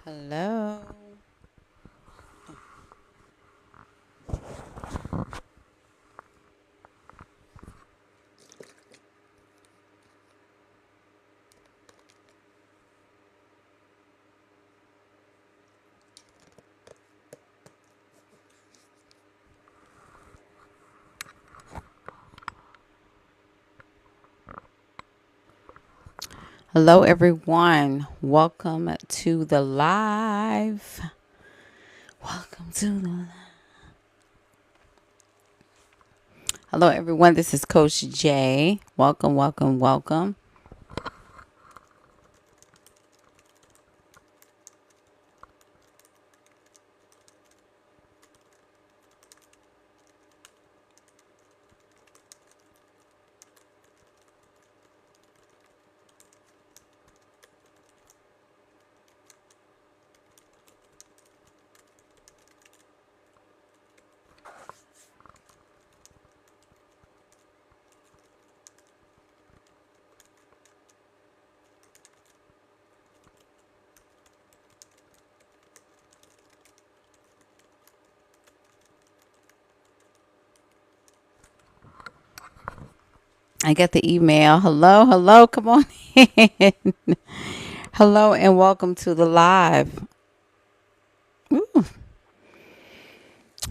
Hello. Hello, everyone. Welcome to the live. Welcome to the. Hello, everyone. This is Coach Jay. Welcome, welcome, welcome. I got the email. Hello, hello. Come on in. Hello, and welcome to the live. Ooh.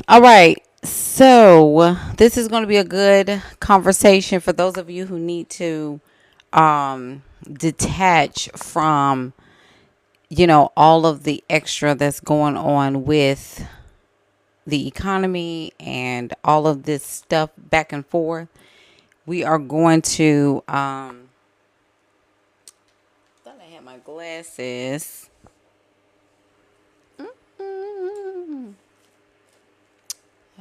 All right. So, this is going to be a good conversation for those of you who need to detach from all of the extra that's going on with the economy and all of this stuff back and forth. We are going to, thought I had my glasses. I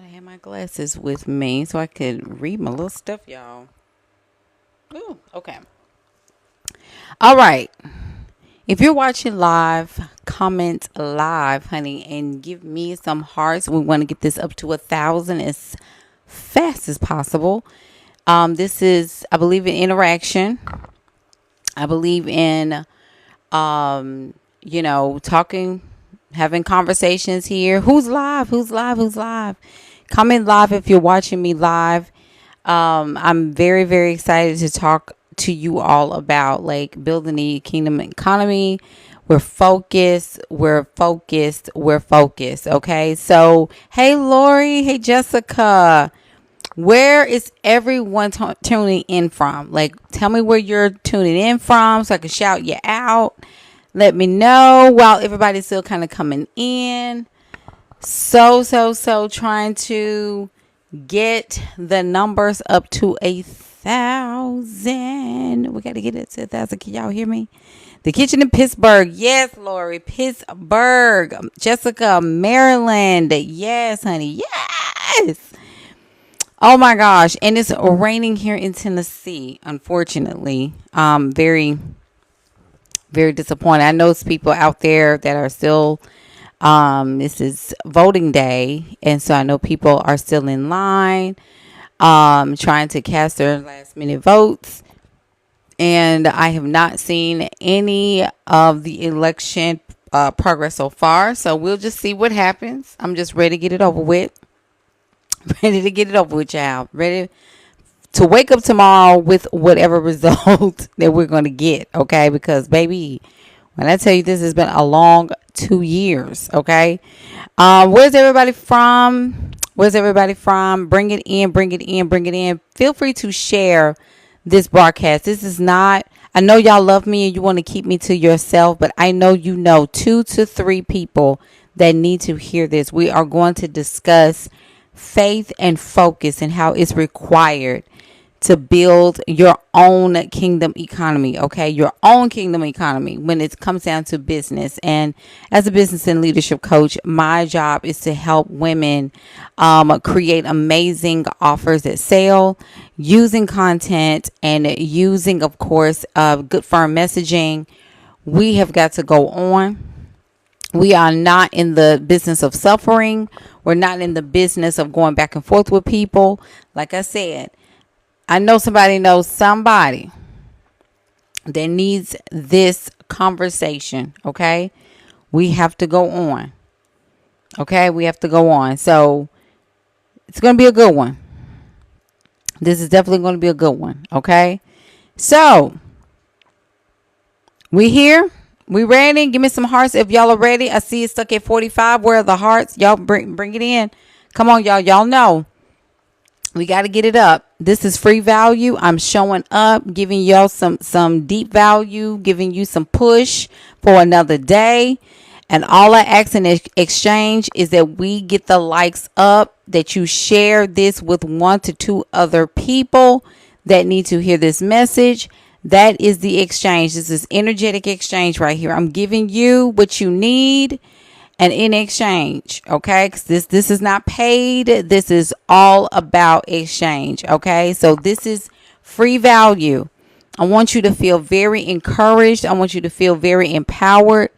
had my glasses with me so I could read my little stuff, y'all. Ooh, okay. All right. If you're watching live, comment live, honey, and give me some hearts. We want to get this up to 1,000 as fast as possible. This is, I believe in interaction. I believe in, talking, having conversations here. Who's live? Who's live? Who's live? Comment live if you're watching me live. I'm very, very excited to talk to you all about like building the kingdom economy. We're focused. We're focused. We're focused. Okay. So, hey, Lori. Hey, Jessica. Where is everyone tuning in from? Like, tell me where you're tuning in from so I can shout you out. Let me know while everybody's still kind of coming in. So trying to get the numbers up to 1,000. We got to get it to 1,000. Can y'all hear me? The kitchen in Pittsburgh. Yes, Lori. Pittsburgh. Jessica, Maryland. Yes, honey. Yes. Oh my gosh. And it's raining here in Tennessee, unfortunately. Very, very disappointed. I know it's people out there that are still, this is voting day. And so I know people are still in line, trying to cast their last minute votes. And I have not seen any of the election progress so far. So we'll just see what happens. I'm just ready to get it over with. Ready to get it over with, y'all. Ready to wake up tomorrow with whatever result that we're going to get, okay? Because, baby, when I tell you this has been a long 2 years, okay? Where's everybody from? Where's everybody from? Bring it in, bring it in, bring it in. Feel free to share this broadcast. This is not, I know y'all love me and you want to keep me to yourself, but I know 2 to 3 people that need to hear this. We are going to discuss faith and focus and how it's required to build your own kingdom economy, okay? Your own kingdom economy when it comes down to business. And as a business and leadership coach, my job is to help women create amazing offers that sell using content and using, of course, good firm messaging. We have got to go on. We are not in the business of suffering. We're not in the business of going back and forth with people. Like I said, I know somebody knows somebody that needs this conversation, okay? We have to go on. Okay, we have to go on. So it's going to be a good one. This is definitely going to be a good one. Okay, so we here. We ready? Give me some hearts if y'all are ready. I see it stuck at 45. Where are the hearts? Y'all bring it in. Come on, y'all. Y'all know we got to get it up. This is free value. I'm showing up, giving y'all some deep value, giving you some push for another day. And all I ask in exchange is that we get the likes up, that you share this with 1 to 2 other people that need to hear this message. That is the exchange. This is energetic exchange right here. I'm giving you what you need, and in exchange, okay, because this is not paid. This is all about exchange. Okay, so this is free value. I want you to feel very encouraged. I want you to feel very empowered.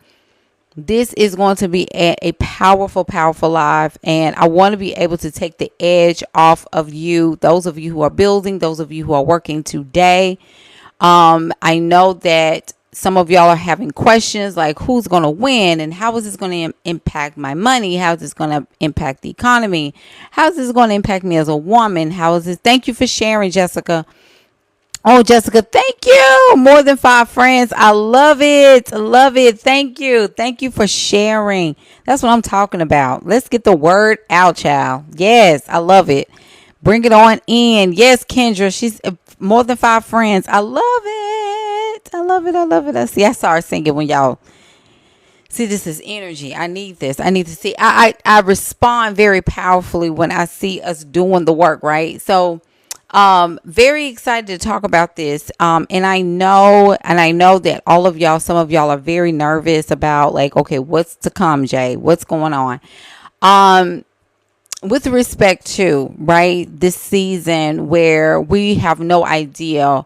This is going to be a powerful live, and I want to be able to take the edge off of you, those of you who are building, those of you who are working today. I know that some of y'all are having questions like, who's going to win, and how is this going to impact my money? How is this going to impact the economy? How is this going to impact me as a woman? How is this? Thank you for sharing, Jessica. Oh, Jessica, thank you. More than 5 friends. I love it. Love it. Thank you. Thank you for sharing. That's what I'm talking about. Let's get the word out, child. Yes, I love it. Bring it on in. Yes, Kendra. She's more than 5 friends. I love it. I love it. I love it. I saw her singing when y'all. See, this is energy. I need this. I need to see. I respond very powerfully when I see us doing the work, right? So, very excited to talk about this. And I know that all of y'all, some of y'all are very nervous about like, okay, what's to come, Jay? What's going on? With respect to, right, this season where we have no idea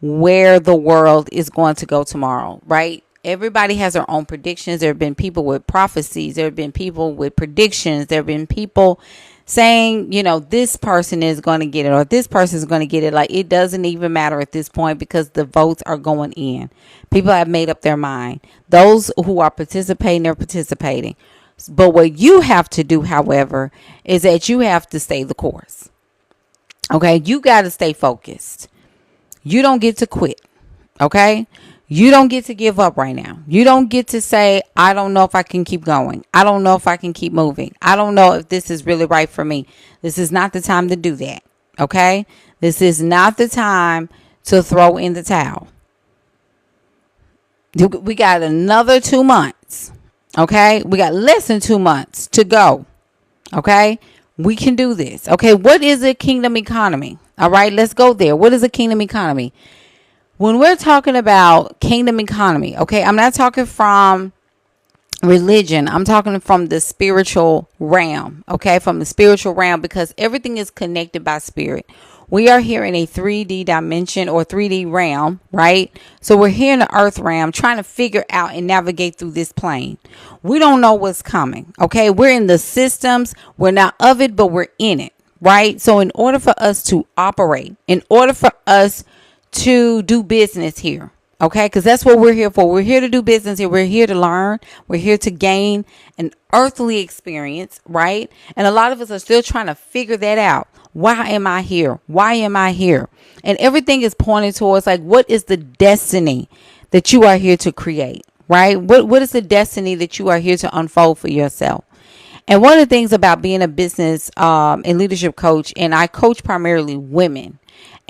where the world is going to go tomorrow, right? Everybody has their own predictions. There have been people with prophecies. There have been people with predictions. There have been people saying, this person is going to get it or this person is going to get it. Like, it doesn't even matter at this point because the votes are going in. People have made up their mind. Those who are participating, they're participating. But what you have to do, however, is that you have to stay the course. Okay, you got to stay focused. You don't get to quit. Okay, you don't get to give up right now. You don't get to say, I don't know if I can keep going. I don't know if I can keep moving. I don't know if this is really right for me. This is not the time to do that. Okay, this is not the time to throw in the towel. We got another 2 months. Okay, we got less than 2 months to go. Okay, we can do this. Okay, what is a kingdom economy? All right, let's go there. What is a kingdom economy? When we're talking about kingdom economy, okay, I'm not talking from religion. I'm talking from the spiritual realm. Okay, from the spiritual realm, because everything is connected by spirit. We are here in a 3D dimension or 3D realm, right? So we're here in the earth realm trying to figure out and navigate through this plane. We don't know what's coming, okay? We're in the systems. We're not of it, but we're in it, right? So in order for us to operate, in order for us to do business here, okay? Because that's what we're here for. We're here to do business here. We're here to learn. We're here to gain an earthly experience, right? And a lot of us are still trying to figure that out. Why am I here? Why am I here? And everything is pointing towards like, what is the destiny that you are here to create, right? What is the destiny that you are here to unfold for yourself? And one of the things about being a business and leadership coach, and I coach primarily women,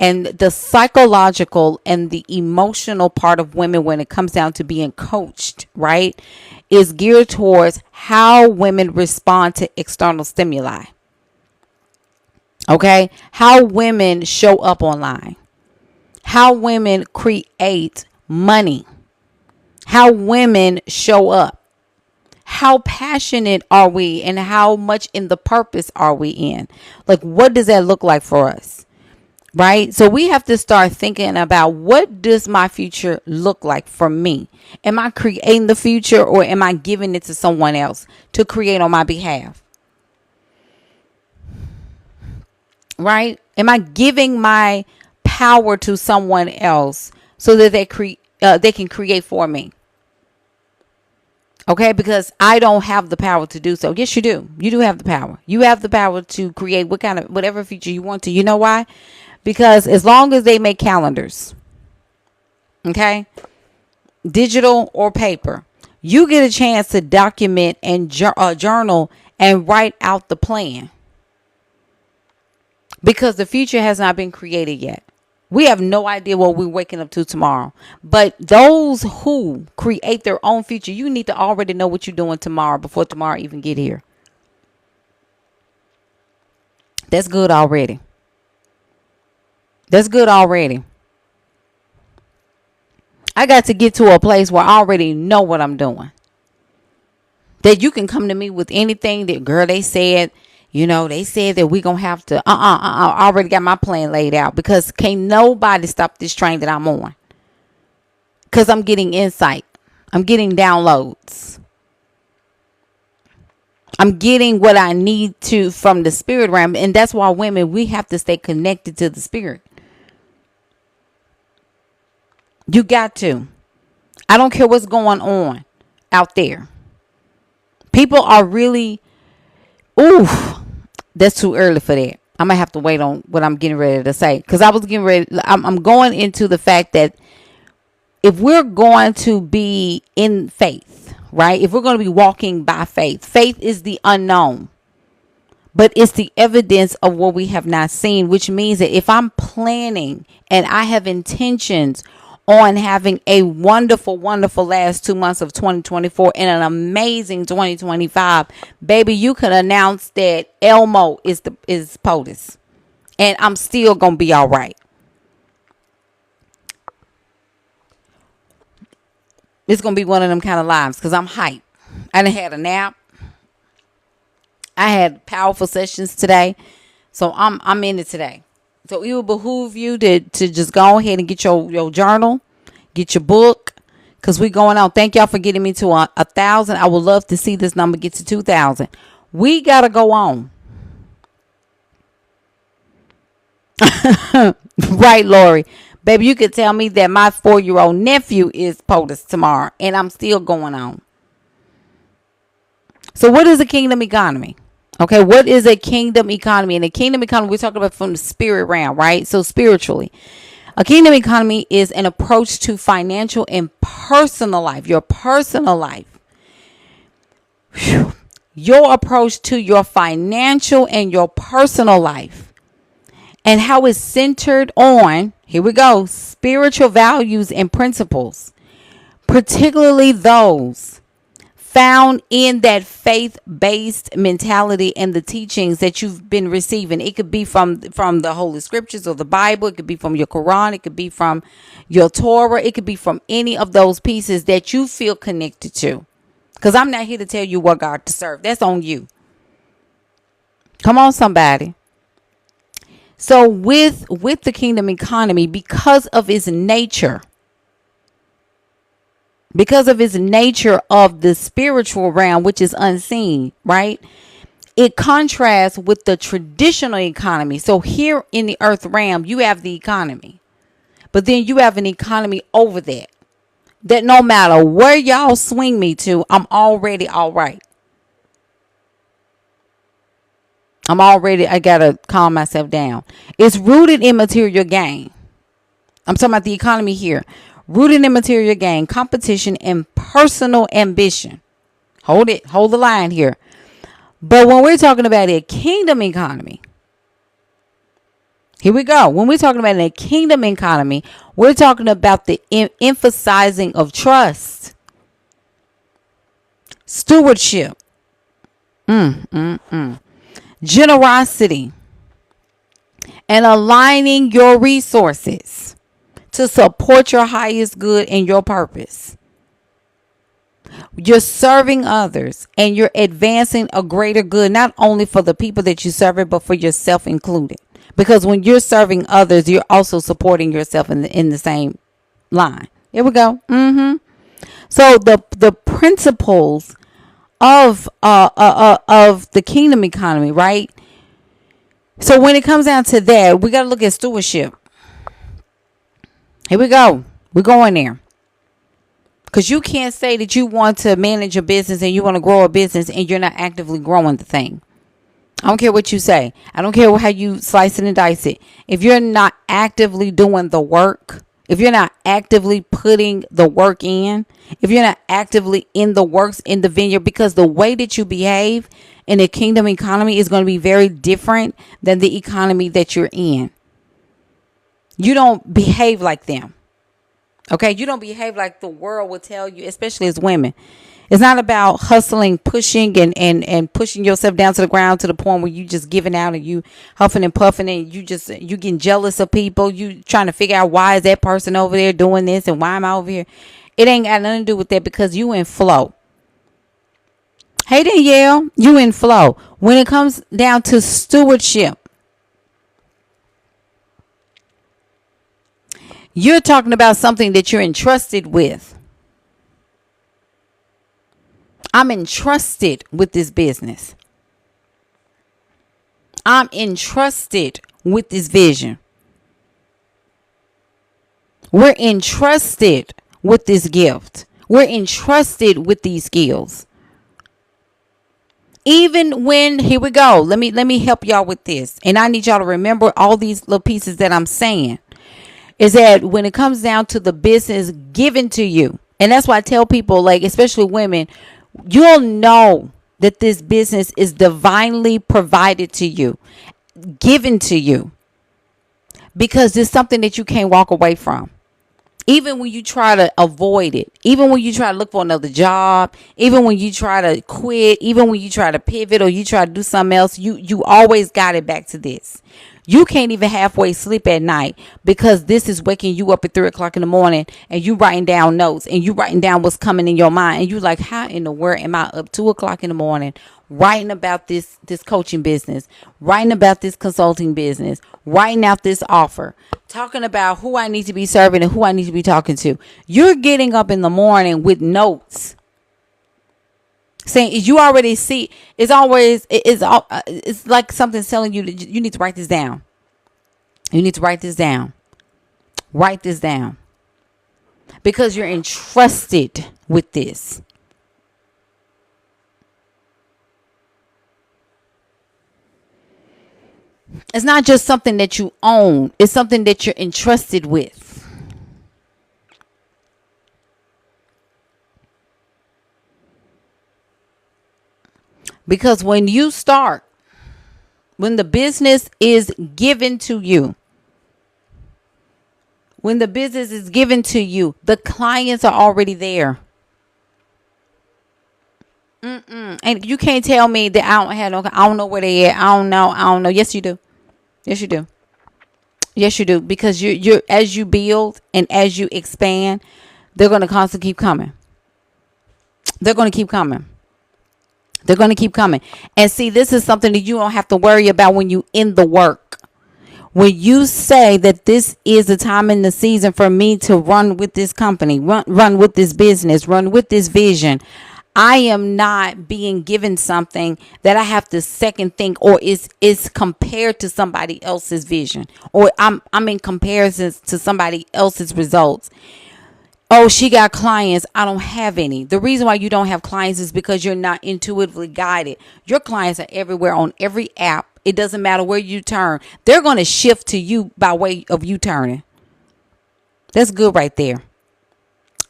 and the psychological and the emotional part of women when it comes down to being coached, right, is geared towards how women respond to external stimuli. Okay, how women show up online, how women create money, how women show up, how passionate are we, and how much in the purpose are we in? Like, what does that look like for us? Right? So we have to start thinking about, what does my future look like for me? Am I creating the future, or am I giving it to someone else to create on my behalf? Right? Am I giving my power to someone else so that they can create for me? Okay, because I don't have the power to do so. Yes, you do. You do have the power. You have the power to create whatever future you want to. You know why? Because as long as they make calendars, okay, digital or paper, you get a chance to document and journal and write out the plan. Because the future has not been created yet. We have no idea what we're waking up to tomorrow. But those who create their own future, you need to already know what you're doing tomorrow before tomorrow even get here. That's good already. That's good already. I got to get to a place where I already know what I'm doing. That you can come to me with anything that, girl, they said, they said that we're going to have to, I already got my plan laid out, because can't nobody stop this train that I'm on. Because I'm getting insight. I'm getting downloads. I'm getting what I need to from the spirit realm. And that's why women, we have to stay connected to the spirit. You got to. I don't care what's going on out there. People are really, that's too early for that. I'm going to have to wait on what I'm getting ready to say. Because I'm going into the fact that if we're going to be in faith, right? If we're going to be walking by faith, faith is the unknown. But it's the evidence of what we have not seen, which means that if I'm planning and I have intentions on having a wonderful, wonderful last 2 months of 2024 and an amazing 2025, baby, you can announce that Elmo is POTUS, and I'm still gonna be all right. It's gonna be one of them kind of lives because I'm hyped. I done had a nap. I had powerful sessions today, so I'm in it today. So it will behoove you to just go ahead and get your journal, get your book, because we're going on. Thank y'all for getting me to 1,000. I would love to see this number get to 2,000. We got to go on. Right, Lori. Baby, you could tell me that my 4-year-old nephew is POTUS tomorrow, and I'm still going on. So what is a kingdom economy? Okay, what is a kingdom economy? And a kingdom economy, we're talking about from the spirit realm, right? So spiritually, a kingdom economy is an approach to financial and personal life, your personal life. Whew. Your approach to your financial and your personal life, and how it's centered on, here we go, spiritual values and principles, particularly those found in that faith-based mentality and the teachings that you've been receiving. It could be from the Holy Scriptures or the Bible. It could be from your Quran. It could be from your Torah. It could be from any of those pieces that you feel connected to. Because I'm not here to tell you what God to serve. That's on you. Come on, somebody. So with the kingdom economy, because of its nature, of the spiritual realm, which is unseen, right? It contrasts with the traditional economy. So here in the earth realm, you have the economy, but then you have an economy over that no matter where y'all swing me to, I'm already all right. I gotta calm myself down. It's rooted in material gain. I'm talking about the economy here. Rooted in material gain, competition, and personal ambition. Hold the line here. But when we're talking about a kingdom economy, here we go. When we're talking about a kingdom economy, we're talking about the emphasizing of trust, stewardship, generosity, and aligning your resources to support your highest good and your purpose. You're serving others and you're advancing a greater good, not only for the people that you serve, but for yourself included. Because when you're serving others, you're also supporting yourself in the same line. Here we go. So the principles of the kingdom economy, right? So when it comes down to that, we got to look at stewardship. Here we go. We're going there. Because you can't say that you want to manage a business and you want to grow a business and you're not actively growing the thing. I don't care what you say. I don't care how you slice it and dice it. If you're not actively doing the work, if you're not actively putting the work in, if you're not actively in the works in the vineyard, because the way that you behave in a kingdom economy is going to be very different than the economy that you're in. You don't behave like them. Okay? You don't behave like the world will tell you, especially as women. It's not about hustling, pushing, and pushing yourself down to the ground to the point where you just giving out and you huffing and puffing and you getting jealous of people. You trying to figure out why is that person over there doing this and why am I over here? It ain't got nothing to do with that because you in flow. Hey Danielle, you in flow. When it comes down to stewardship, you're talking about something that you're entrusted with. I'm entrusted with this business. I'm entrusted with this vision. We're entrusted with this gift. We're entrusted with these skills. Even when, here we go. Let me help y'all with this. And I need y'all to remember all these little pieces that I'm saying. Is that when it comes down to the business given to you, and that's why I tell people, like, especially women, you'll know that this business is divinely provided to you, given to you, because it's something that you can't walk away from. Even when you try to avoid it, even when you try to look for another job, even when you try to quit, even when you try to pivot or you try to do something else, you always got it back to this. You can't even halfway sleep at night because this is waking you up at 3 o'clock in the morning and you writing down notes and you writing down what's coming in your mind. And you like, how in the world am I up 2 o'clock in the morning writing about this coaching business, writing about this consulting business, writing out this offer, talking about who I need to be serving and who I need to be talking to. You're getting up in the morning with notes. Saying you already see, it's like something's telling you that you need to write this down. You need to write this down. Write this down. Because you're entrusted with this. It's not just something that you own. It's something that you're entrusted with. Because when the business is given to you, the clients are already there. And you can't tell me that I don't know where they at. I don't know. Yes, you do. Yes, you do. Yes, you do. Because you're as you build and as you expand, they're going to constantly keep coming. They're going to keep coming. They're going to keep coming. And see, this is something that you don't have to worry about when you in the work. When you say that this is the time in the season for me to run with this company, run with this business, run with this vision, I am not being given something that I have to second think or is compared to somebody else's vision, or I'm in comparison to somebody else's results. Oh, she got clients. I don't have any. The reason why you don't have clients is because you're not intuitively guided. Your clients are everywhere on every app. It doesn't matter where you turn. They're going to shift to you by way of you turning. That's good right there.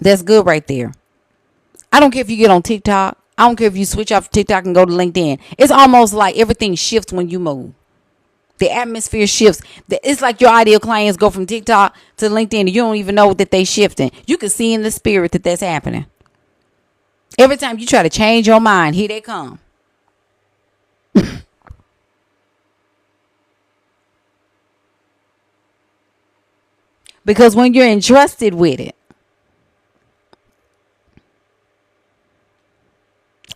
That's good right there. I don't care if you get on TikTok. I don't care if you switch off TikTok and go to LinkedIn. It's almost like everything shifts when you move. The atmosphere shifts. It's like your ideal clients go from TikTok to LinkedIn and you don't even know that they shifting. You can see in the spirit that that's happening. Every time you try to change your mind, here they come. Because when you're entrusted with it,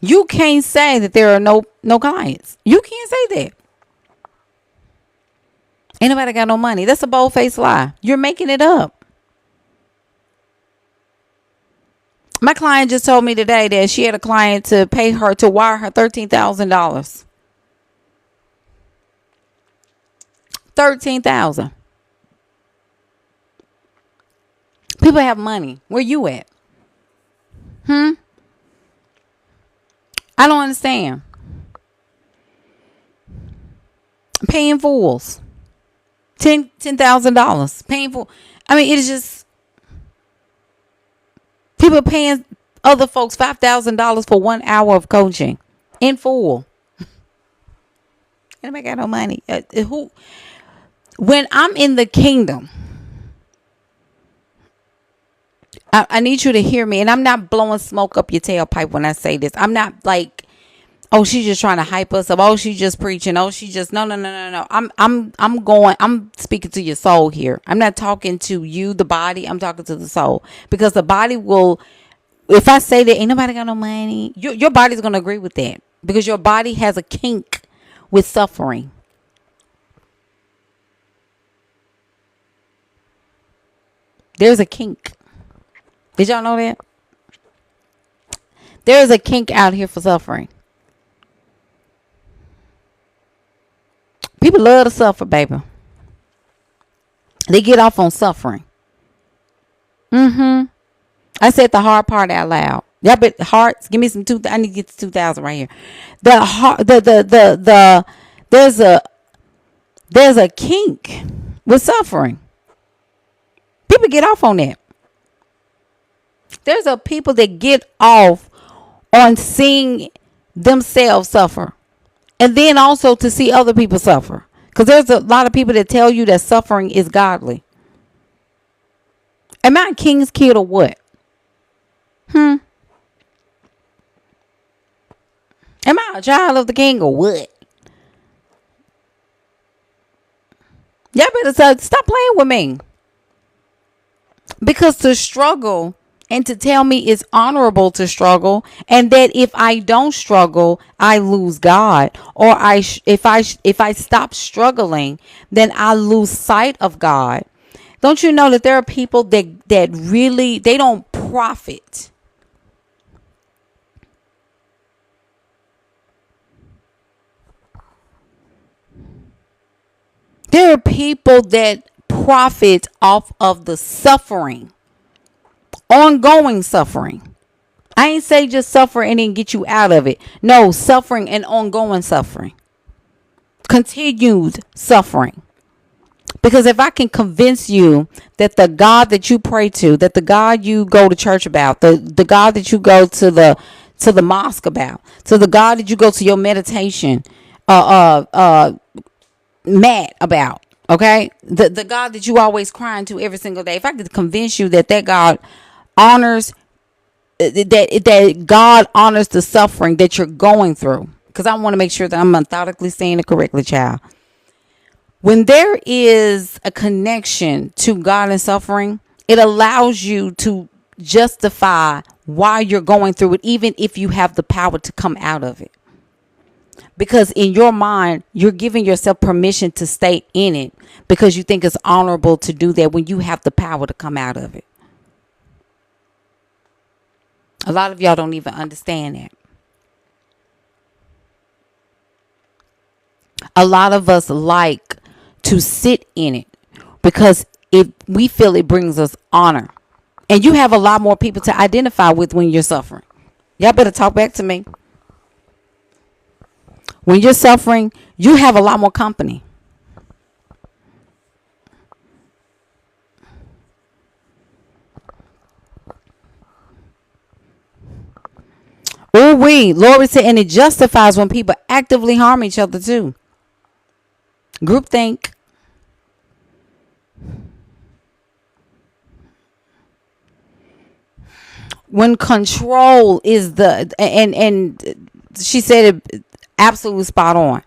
you can't say that there are no clients. You can't say that. Ain't nobody got no money. That's a bold-faced lie. You're making it up. My client just told me today that she had a client to pay her to wire her $13,000. $13,000. People have money. Where you at? I don't understand. Paying fools. $10,000. Paying for. I mean, it is just people paying other folks $5,000 for 1 hour of coaching in full. Anybody got no money? Who? When I'm in the kingdom, I need you to hear me, and I'm not blowing smoke up your tailpipe when I say this. I'm not like, oh, she's just trying to hype us up. Oh, she's just preaching. Oh, she just no. I'm speaking to your soul here. I'm not talking to you, the body. I'm talking to the soul, because the body will. If I say that ain't nobody got no money, your body's gonna agree with that, because your body has a kink with suffering. There's a kink. Did y'all know that? There is a kink out here for suffering. People love to suffer, baby. They get off on suffering. I said the hard part out loud. Y'all bet hearts. Give me some two. I need to get to 2,000 right here. The heart. There's a kink with suffering. People get off on that. There's a people that get off on seeing themselves suffer, and then also to see other people suffer. Because there's a lot of people that tell you that suffering is godly. Am I a king's kid or what? Am I a child of the king or what? Y'all better stop playing with me. Because to struggle and to tell me it's honorable to struggle, and that if I don't struggle, I lose God, or if I stop struggling, then I lose sight of God. Don't you know that there are people that really, they don't profit. There are people that profit off of the suffering. Ongoing suffering. I ain't say just suffer and then get you out of it. No, suffering and ongoing suffering. Continued suffering. Because if I can convince you that the God that you pray to, that the God you go to church about, the God that you go to the mosque about, to the God that you go to your meditation mat about, okay? The God that you always crying to every single day. If I could convince you that God honors, that God honors the suffering that you're going through, because I want to make sure that I'm methodically saying it correctly, child. When there is a connection to God and suffering, it allows you to justify why you're going through it, even if you have the power to come out of it. Because in your mind, you're giving yourself permission to stay in it because you think it's honorable to do that when you have the power to come out of it. A lot of y'all don't even understand that. A lot of us like to sit in it because we feel it brings us honor. And you have a lot more people to identify with when you're suffering. Y'all better talk back to me. When you're suffering, you have a lot more company. Lord said, and it justifies when people actively harm each other too. Groupthink. When control is and she said it absolutely spot on.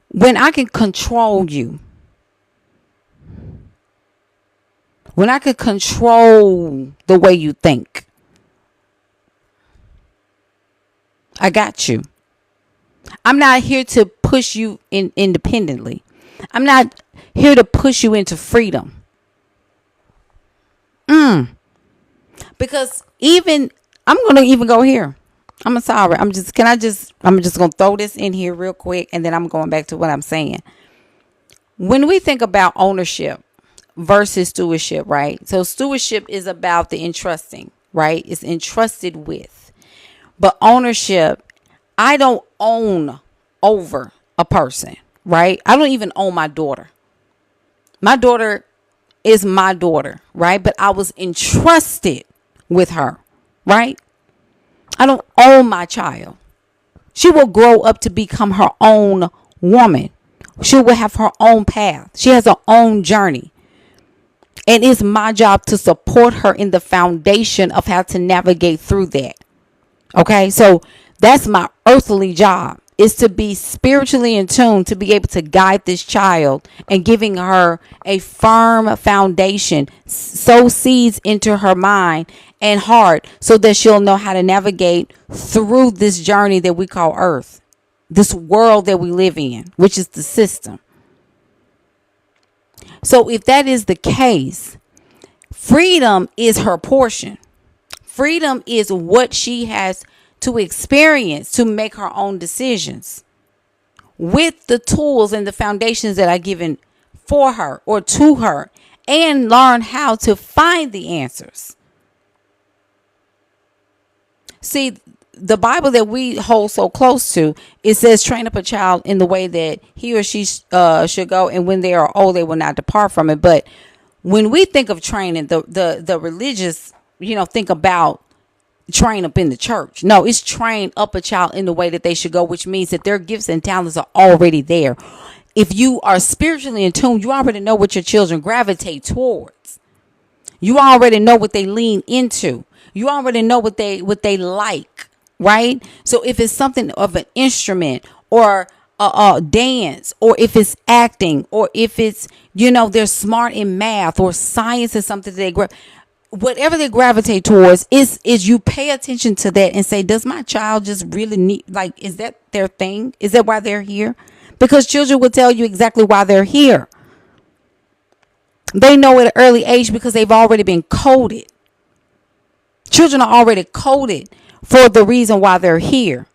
When I can control you, when I can control the way you think, I got you. I'm not here to push you independently. I'm not here to push you into freedom. Because I'm going to even go here. I'm sorry. I'm just going to throw this in here real quick, and then I'm going back to what I'm saying. When we think about ownership versus stewardship, right? So stewardship is about the entrusting right? It's entrusted with. But ownership, I don't own over a person, right? I don't even own my daughter. My daughter is my daughter, right? But I was entrusted with her, right? I don't own my child. She will grow up to become her own woman. She will have her own path. She has her own journey. And it's my job to support her in the foundation of how to navigate through that. Okay, so that's my earthly job, is to be spiritually in tune, to be able to guide this child and giving her a firm foundation, sow seeds into her mind and heart so that she'll know how to navigate through this journey that we call earth, this world that we live in, which is the system. So if that is the case, freedom is her portion. Freedom is what she has to experience to make her own decisions with the tools and the foundations that are given for her or to her, and learn how to find the answers. See, the Bible that we hold so close to, it says, train up a child in the way that he or she should go, and when they are old, they will not depart from it. But when we think of training, the religious, think about train up in the church. No, it's train up a child in the way that they should go, which means that their gifts and talents are already there. If you are spiritually in tune, you already know what your children gravitate towards. You already know what they lean into. You already know what they like, right? So if it's something of an instrument or a dance, or if it's acting, or if it's, they're smart in math or science is something that whatever they gravitate towards, is you pay attention to that and say, does my child just really need, is that their thing? Is that why they're here? Because children will tell you exactly why they're here. They know at an early age because they've already been coded. Children are already coded for the reason why they're here.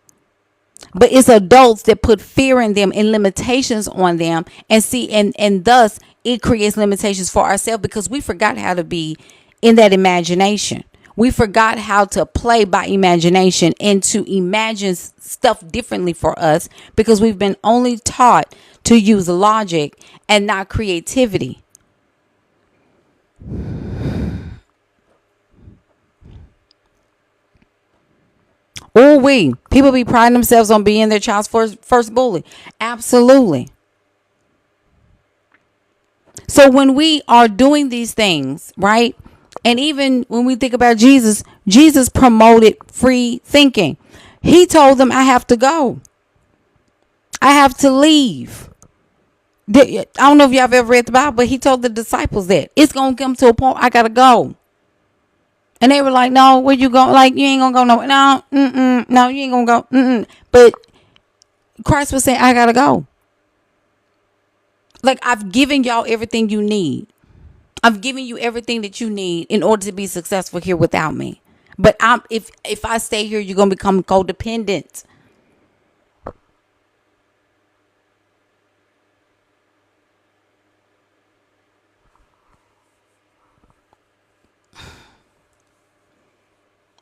But it's adults that put fear in them and limitations on them, and thus it creates limitations for ourselves because we forgot how to be in that imagination. We forgot how to play by imagination and to imagine stuff differently for us because we've been only taught to use logic and not creativity. People be priding themselves on being their child's first bully. Absolutely. So when we are doing these things, right? And even when we think about Jesus promoted free thinking. He told them, I have to go. I have to leave. I don't know if y'all have ever read the Bible, but he told the disciples that it's going to come to a point I got to go. And they were like, no, where you going? Like, you ain't going to go nowhere. No, you ain't going to go. But Christ was saying, I got to go. Like, I've given y'all everything you need. I've given you everything that you need in order to be successful here without me. But if I stay here, you're going to become codependent.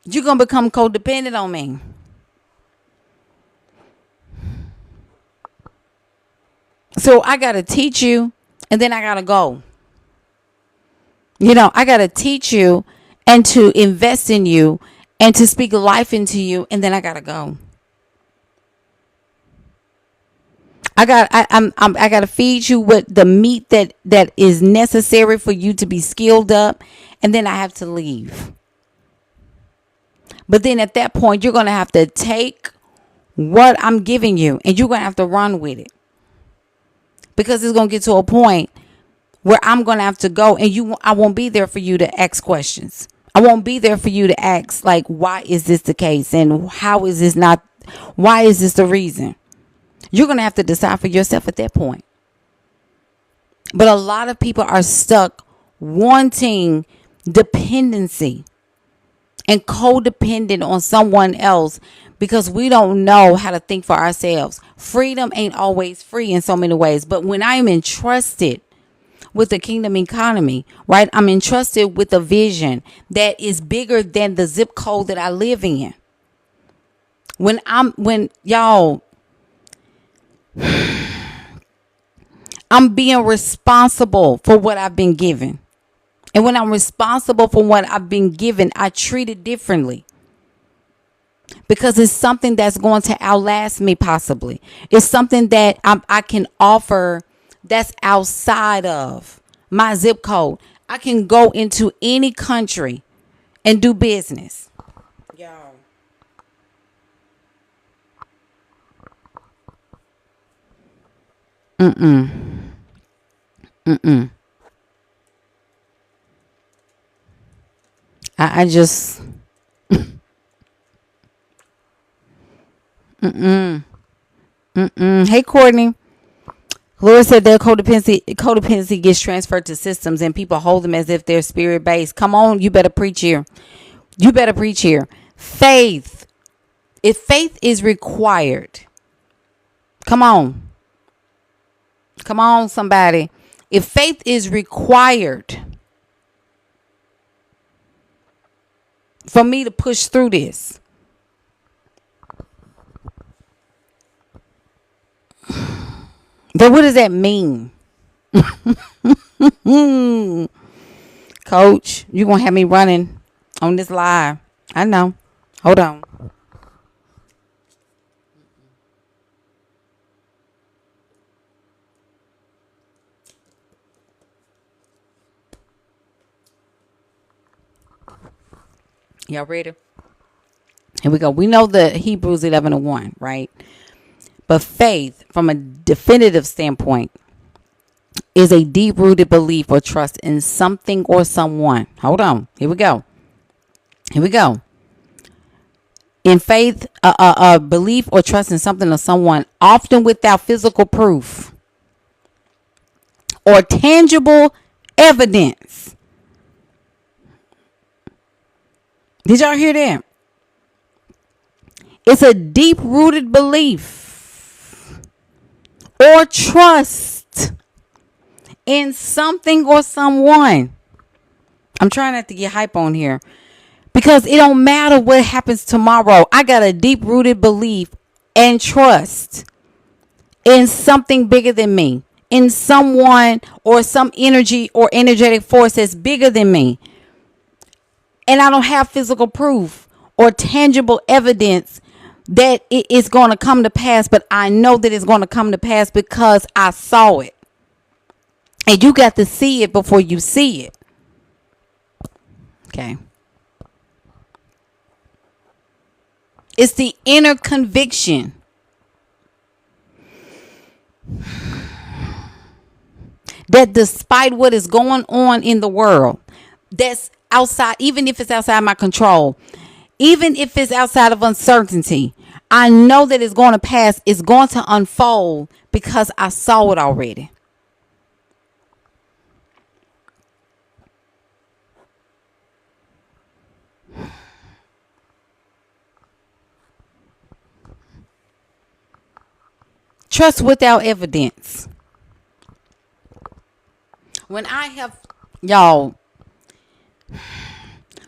You're going to become codependent on me. So I got to teach you, and then I got to go. I got to teach you and to invest in you and to speak life into you, and then I got to go. I got to feed you with the meat that is necessary for you to be skilled up, and then I have to leave. But then at that point, you're going to have to take what I'm giving you and you're going to have to run with it. Because it's going to get to a point where I'm going to have to go and I won't be there for you to ask questions. I won't be there for you to ask, like, why is this the case? And how is this not? Why is this the reason? You're going to have to decide for yourself at that point. But a lot of people are stuck wanting dependency and codependent on someone else because we don't know how to think for ourselves. Freedom ain't always free in so many ways. But when I am entrusted with the kingdom economy, right? I'm entrusted with a vision that is bigger than the zip code that I live in. When y'all, I'm being responsible for what I've been given. And when I'm responsible for what I've been given, I treat it differently. Because it's something that's going to outlast me, possibly. It's something that I can offer that's outside of my zip code. I can go into any country and do business. Y'all. I just... Hey, Courtney. Laura said that codependency gets transferred to systems and people hold them as if they're spirit based. Come on, you better preach here. You better preach here. Faith. If faith is required, come on. Come on, somebody. If faith is required for me to push through this, then what does that mean? Coach, you're going to have me running on this live. I know. Hold on. Y'all ready? Here we go. We know the Hebrews 11:1, right? But faith, from a definitive standpoint, is a deep-rooted belief or trust in something or someone. Hold on. Here we go. Here we go. In faith, a belief or trust in something or someone, often without physical proof or tangible evidence. Did y'all hear that? It's a deep-rooted belief or trust in something or someone. I'm trying not to get hype on here because it don't matter what happens tomorrow. I got a deep-rooted belief and trust in something bigger than me, in someone or some energy or energetic force that's bigger than me. And I don't have physical proof or tangible evidence that it is going to come to pass, but I know that it's going to come to pass because I saw it. And you got to see it before you see it. Okay. It's the inner conviction that despite what is going on in the world, that's outside, even if it's outside my control, even if it's outside of uncertainty, I know that it's going to pass. It's going to unfold because I saw it already. Trust without evidence. When I have, y'all,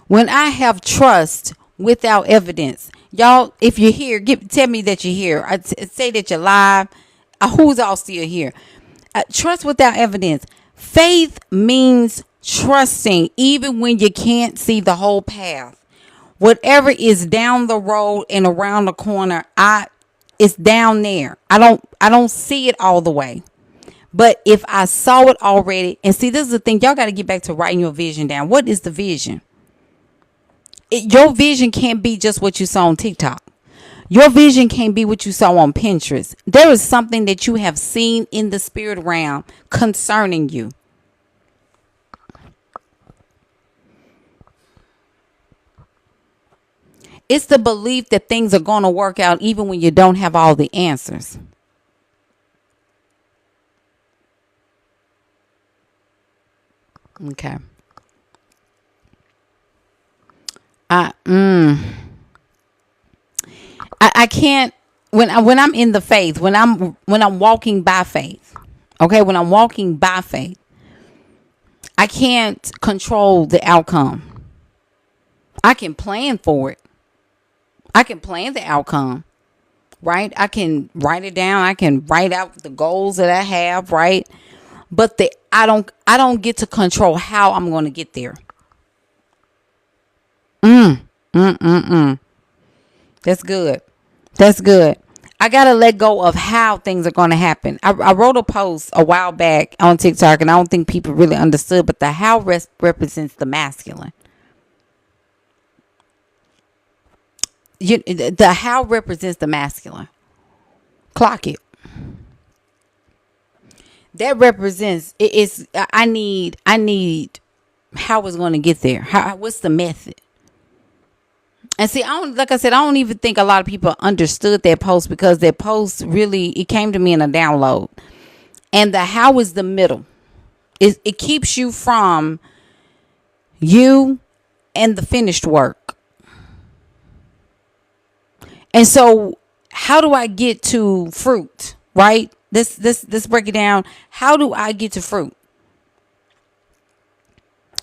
when I have trust without evidence, y'all, if you're here, tell me that you're here. I say that you're live. Who's all still here? Trust without evidence. Faith means trusting even when you can't see the whole path. Whatever is down the road and around the corner, it's down there. I don't see it all the way. But if I saw it already, and see, this is the thing, y'all got to get back to writing your vision down. What is the vision? Your vision can't be just what you saw on TikTok. Your vision can't be what you saw on Pinterest. There is something that you have seen in the spirit realm concerning you. It's the belief that things are going to work out even when you don't have all the answers. Okay. I can't, when I'm in the faith, when I'm walking by faith. Okay, when I'm walking by faith, I can't control the outcome. I can plan for it. I can plan the outcome, right? I can write it down. I can write out the goals that I have, right? But I don't get to control how I'm going to get there. That's good. That's good. I got to let go of how things are going to happen. I wrote a post a while back on TikTok, and I don't think people really understood, but the how represents the masculine. The how represents the masculine. Clock it. That represents it's I need how it's going to get there. What's the method? And see, like I said, I don't even think a lot of people understood that post, because that post really, it came to me in a download. And the how is the middle. It keeps you from you and the finished work. And so how do I get to fruit, right? Let's break it down. How do I get to fruit?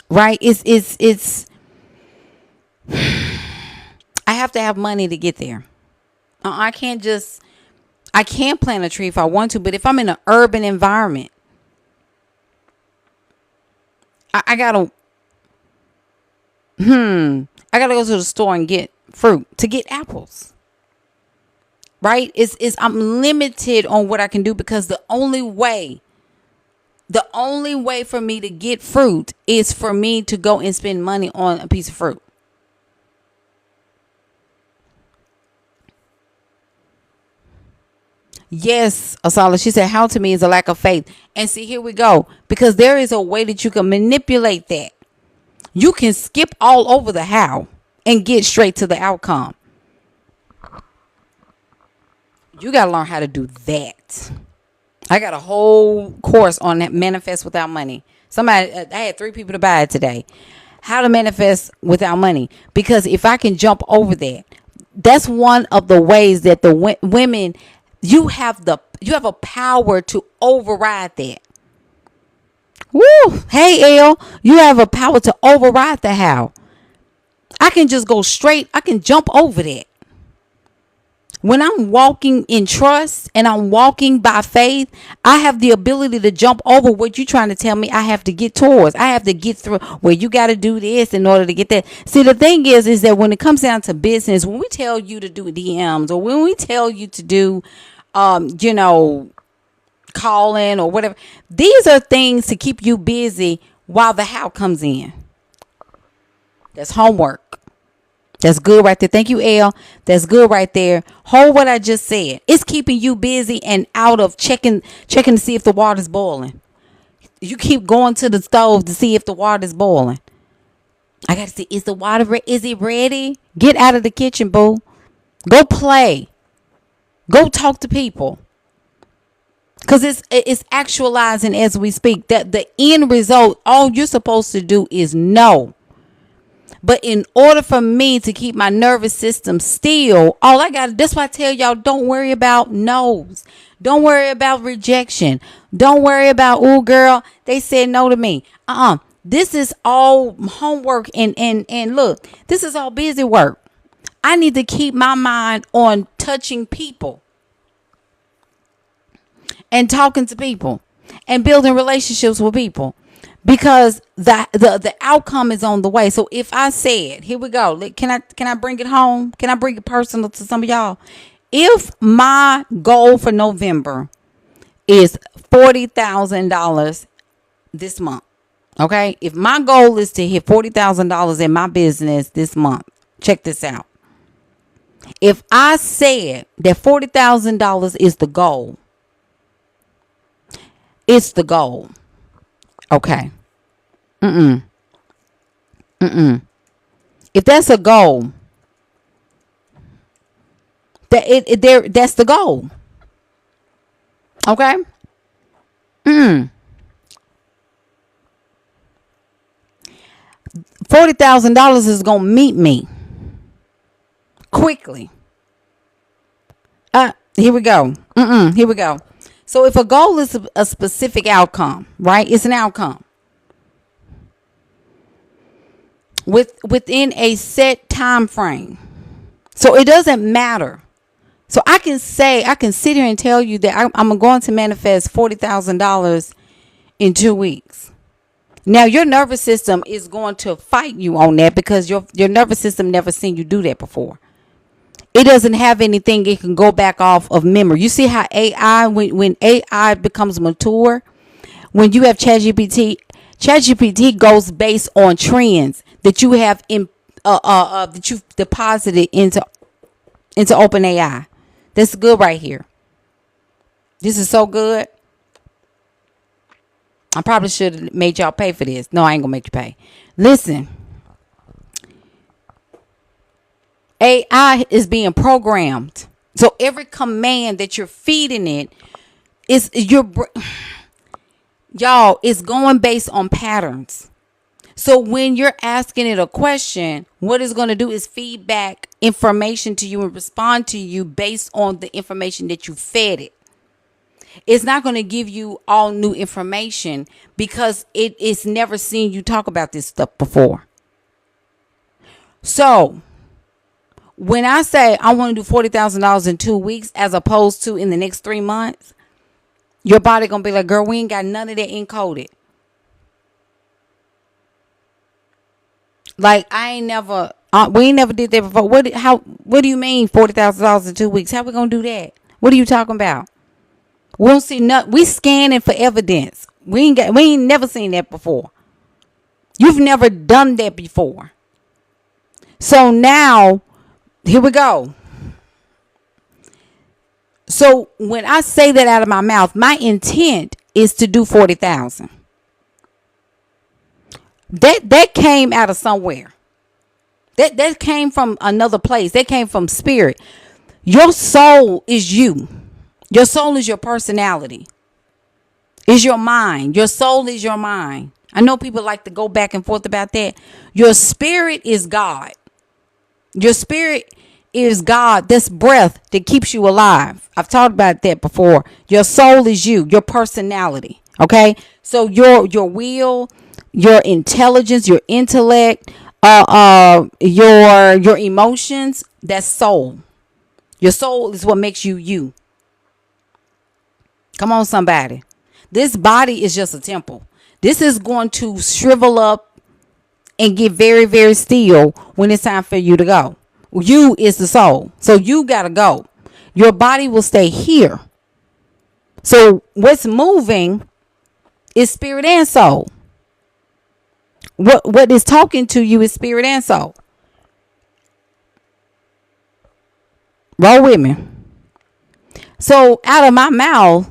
Right? It's I have to have money to get there. I can't plant a tree if I want to, but if I'm in an urban environment, I gotta go to the store and get fruit, to get apples. Right? I'm limited on what I can do, because the only way for me to get fruit is for me to go and spend money on a piece of fruit. Yes, Asala, she said, how to me is a lack of faith. And see, here we go. Because there is a way that you can manipulate that. You can skip all over the how and get straight to the outcome. You got to learn how to do that. I got a whole course on that, manifest without money. I had 3 people to buy it today. How to manifest without money. Because if I can jump over that, that's one of the ways that the women, you have a power to override that. Woo! Hey, Elle, you have a power to override the how. I can just go straight. I can jump over that. When I'm walking in trust and I'm walking by faith, I have the ability to jump over what you're trying to tell me I have to get towards. I have to get through where you got to do this in order to get that. See, the thing is that when it comes down to business, when we tell you to do DMs, or when we tell you to do, calling or whatever, these are things to keep you busy while the how comes in. That's homework. That's good right there. Thank you, Elle. That's good right there. Hold what I just said. It's keeping you busy and out of checking to see if the water's boiling. You keep going to the stove to see if the water's boiling. I got to see, is the water ready? Is it ready? Get out of the kitchen, boo. Go play. Go talk to people. Because it's actualizing as we speak. That the end result, all you're supposed to do is know. But in order for me to keep my nervous system still, that's why I tell y'all, don't worry about no's. Don't worry about rejection. Don't worry about, oh girl, they said no to me. This is all homework and look, this is all busy work. I need to keep my mind on touching people and talking to people and building relationships with people. Because the outcome is on the way. So if I said, here we go. Can I bring it home? Can I bring it personal to some of y'all? If my goal for November is $40,000 this month, okay? If my goal is to hit $40,000 in my business this month, check this out. If I said that $40,000 is the goal, it's the goal. Okay. If that's a goal, that's the goal. Okay. $40,000 is gonna meet me quickly. Here we go. Here we go. So if a goal is a specific outcome, right? It's an outcome. within a set time frame. So it doesn't matter. So I can sit here and tell you that I'm going to manifest $40,000 in 2 weeks. Now your nervous system is going to fight you on that because your nervous system never seen you do that before. It doesn't have anything it can go back off of memory. You see how AI, when AI becomes mature, when you have ChatGPT goes based on trends that you have that you've deposited into OpenAI. That's good right here. This is so good. I probably should have made y'all pay for this. No, I ain't gonna make you pay. Listen. AI is being programmed. So every command that you're feeding it is y'all, it's going based on patterns. So when you're asking it a question, what it's going to do is feed back information to you and respond to you based on the information that you fed it. It's not going to give you all new information because it's never seen you talk about this stuff before. So when I say I want to do $40,000 in 2 weeks as opposed to in the next 3 months, your body going to be like, girl, we ain't got none of that encoded. Like we ain't never did that before. What do you mean $40,000 in 2 weeks? How we going to do that? What are you talking about? We don't see nothing. We scanning for evidence. We ain't never seen that before. You've never done that before. So now, here we go. So when I say that out of my mouth, my intent is to do 40,000. That came out of somewhere. That came from another place. That came from spirit. Your soul is you. Your soul is your personality. Is your mind. Your soul is your mind. I know people like to go back and forth about that. Your spirit is God. Your spirit is God. This breath that keeps you alive. I've talked about that before. Your soul is you. Your personality. Okay? So your will, your intelligence, your intellect, your emotions, that's soul. Your soul is what makes you you. Come on, somebody. This body is just a temple. This is going to shrivel up and get very, very still when it's time for you to go. You is the soul. So you got to go. Your body will stay here. So what's moving is spirit and soul. What is talking to you is spirit and soul. Roll with me. So out of my mouth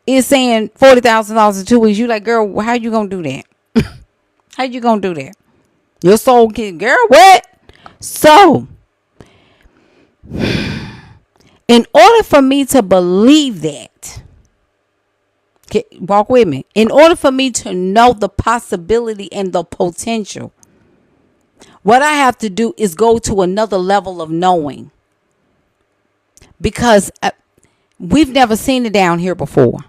is saying $40,000 in 2 weeks. You like, girl, how you gonna do that? How you gonna do that? Your soul can, girl, what? So in order for me to believe that, walk with me. In order for me to know the possibility and the potential, what I have to do is go to another level of knowing. Because we've never seen it down here before.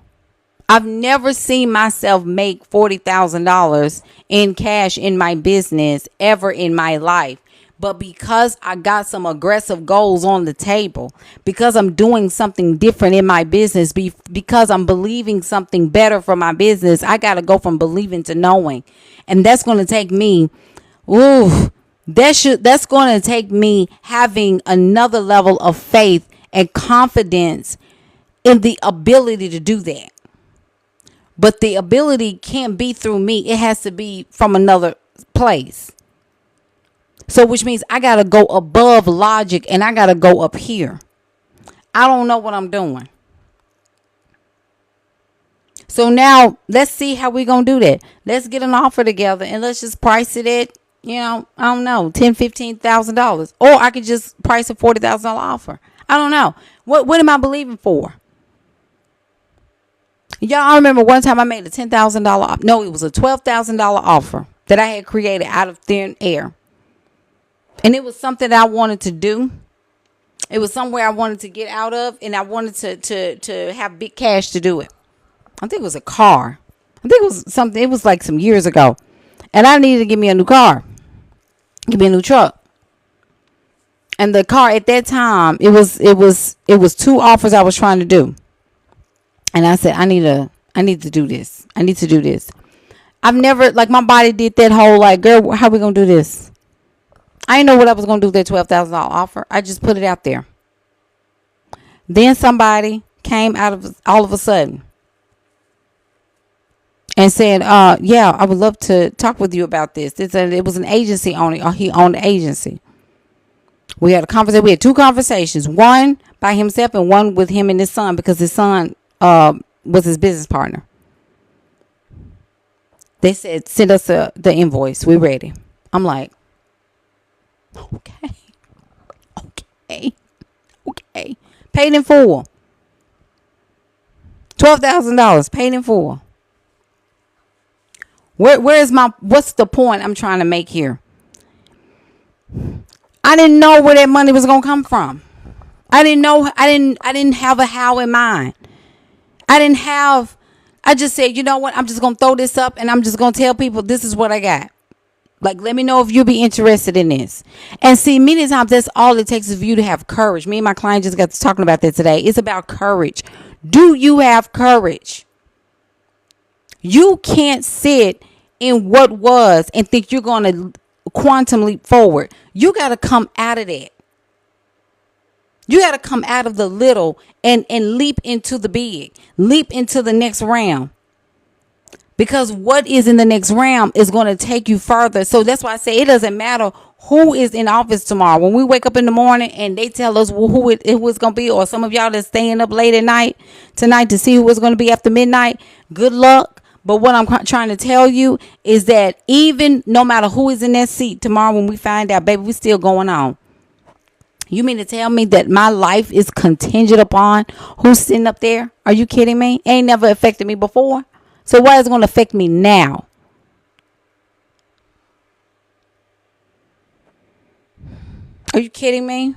I've never seen myself make $40,000 in cash in my business ever in my life. But because I got some aggressive goals on the table, because I'm doing something different in my business, because I'm believing something better for my business, I got to go from believing to knowing. And that's going to take me, that's going to take me having another level of faith and confidence in the ability to do that. But the ability can't be through me. It has to be from another place. So which means I got to go above logic and I got to go up here. I don't know what I'm doing. So now let's see how we're going to do that. Let's get an offer together and let's just price it at, I don't know, $10,000, $15,000. Or I could just price a $40,000 offer. I don't know. What am I believing for? Y'all, I remember one time I made a $10,000. No, it was a $12,000 offer that I had created out of thin air. And it was something that I wanted to do. It was somewhere I wanted to get out of. And I wanted to have big cash to do it. I think it was a car. I think it was something. It was like some years ago. And I needed to get me a new car. Give me a new truck. And the car at that time, it was 2 offers I was trying to do. And I said, I need to do this. I need to do this. I've never, like, my body did that whole, like, girl, how we gonna do this? I didn't know what I was gonna do with that $12,000 offer. I just put it out there. Then somebody came out of all of a sudden and said, yeah, I would love to talk with you about this. It was an agency owner. He owned the agency. We had a conversation. We had 2 conversations. One by himself and one with him and his son, because his son was his business partner. They said, send us the invoice. We're ready. I'm like, okay. Paid in full. $12,000 paid in full. What's the point I'm trying to make here? I didn't know where that money was going to come from. I didn't have a how in mind. I just said, you know what? I'm just going to throw this up and I'm just going to tell people this is what I got. Like, let me know if you'll be interested in this. And see, many times that's all it takes is for you to have courage. Me and my client just got to talking about that today. It's about courage. Do you have courage? You can't sit in what was and think you're going to quantum leap forward. You got to come out of that. You got to come out of the little and leap into the big. Leap into the next realm. Because what is in the next realm is going to take you further. So that's why I say it doesn't matter who is in office tomorrow. When we wake up in the morning and they tell us who it was going to be, or some of y'all that's staying up late at night tonight to see who it's going to be after midnight, good luck. But what I'm trying to tell you is that even no matter who is in that seat tomorrow, when we find out, baby, we still going on. You mean to tell me that my life is contingent upon who's sitting up there? Are you kidding me? Ain't never affected me before. So why is it going to affect me now? Are you kidding me?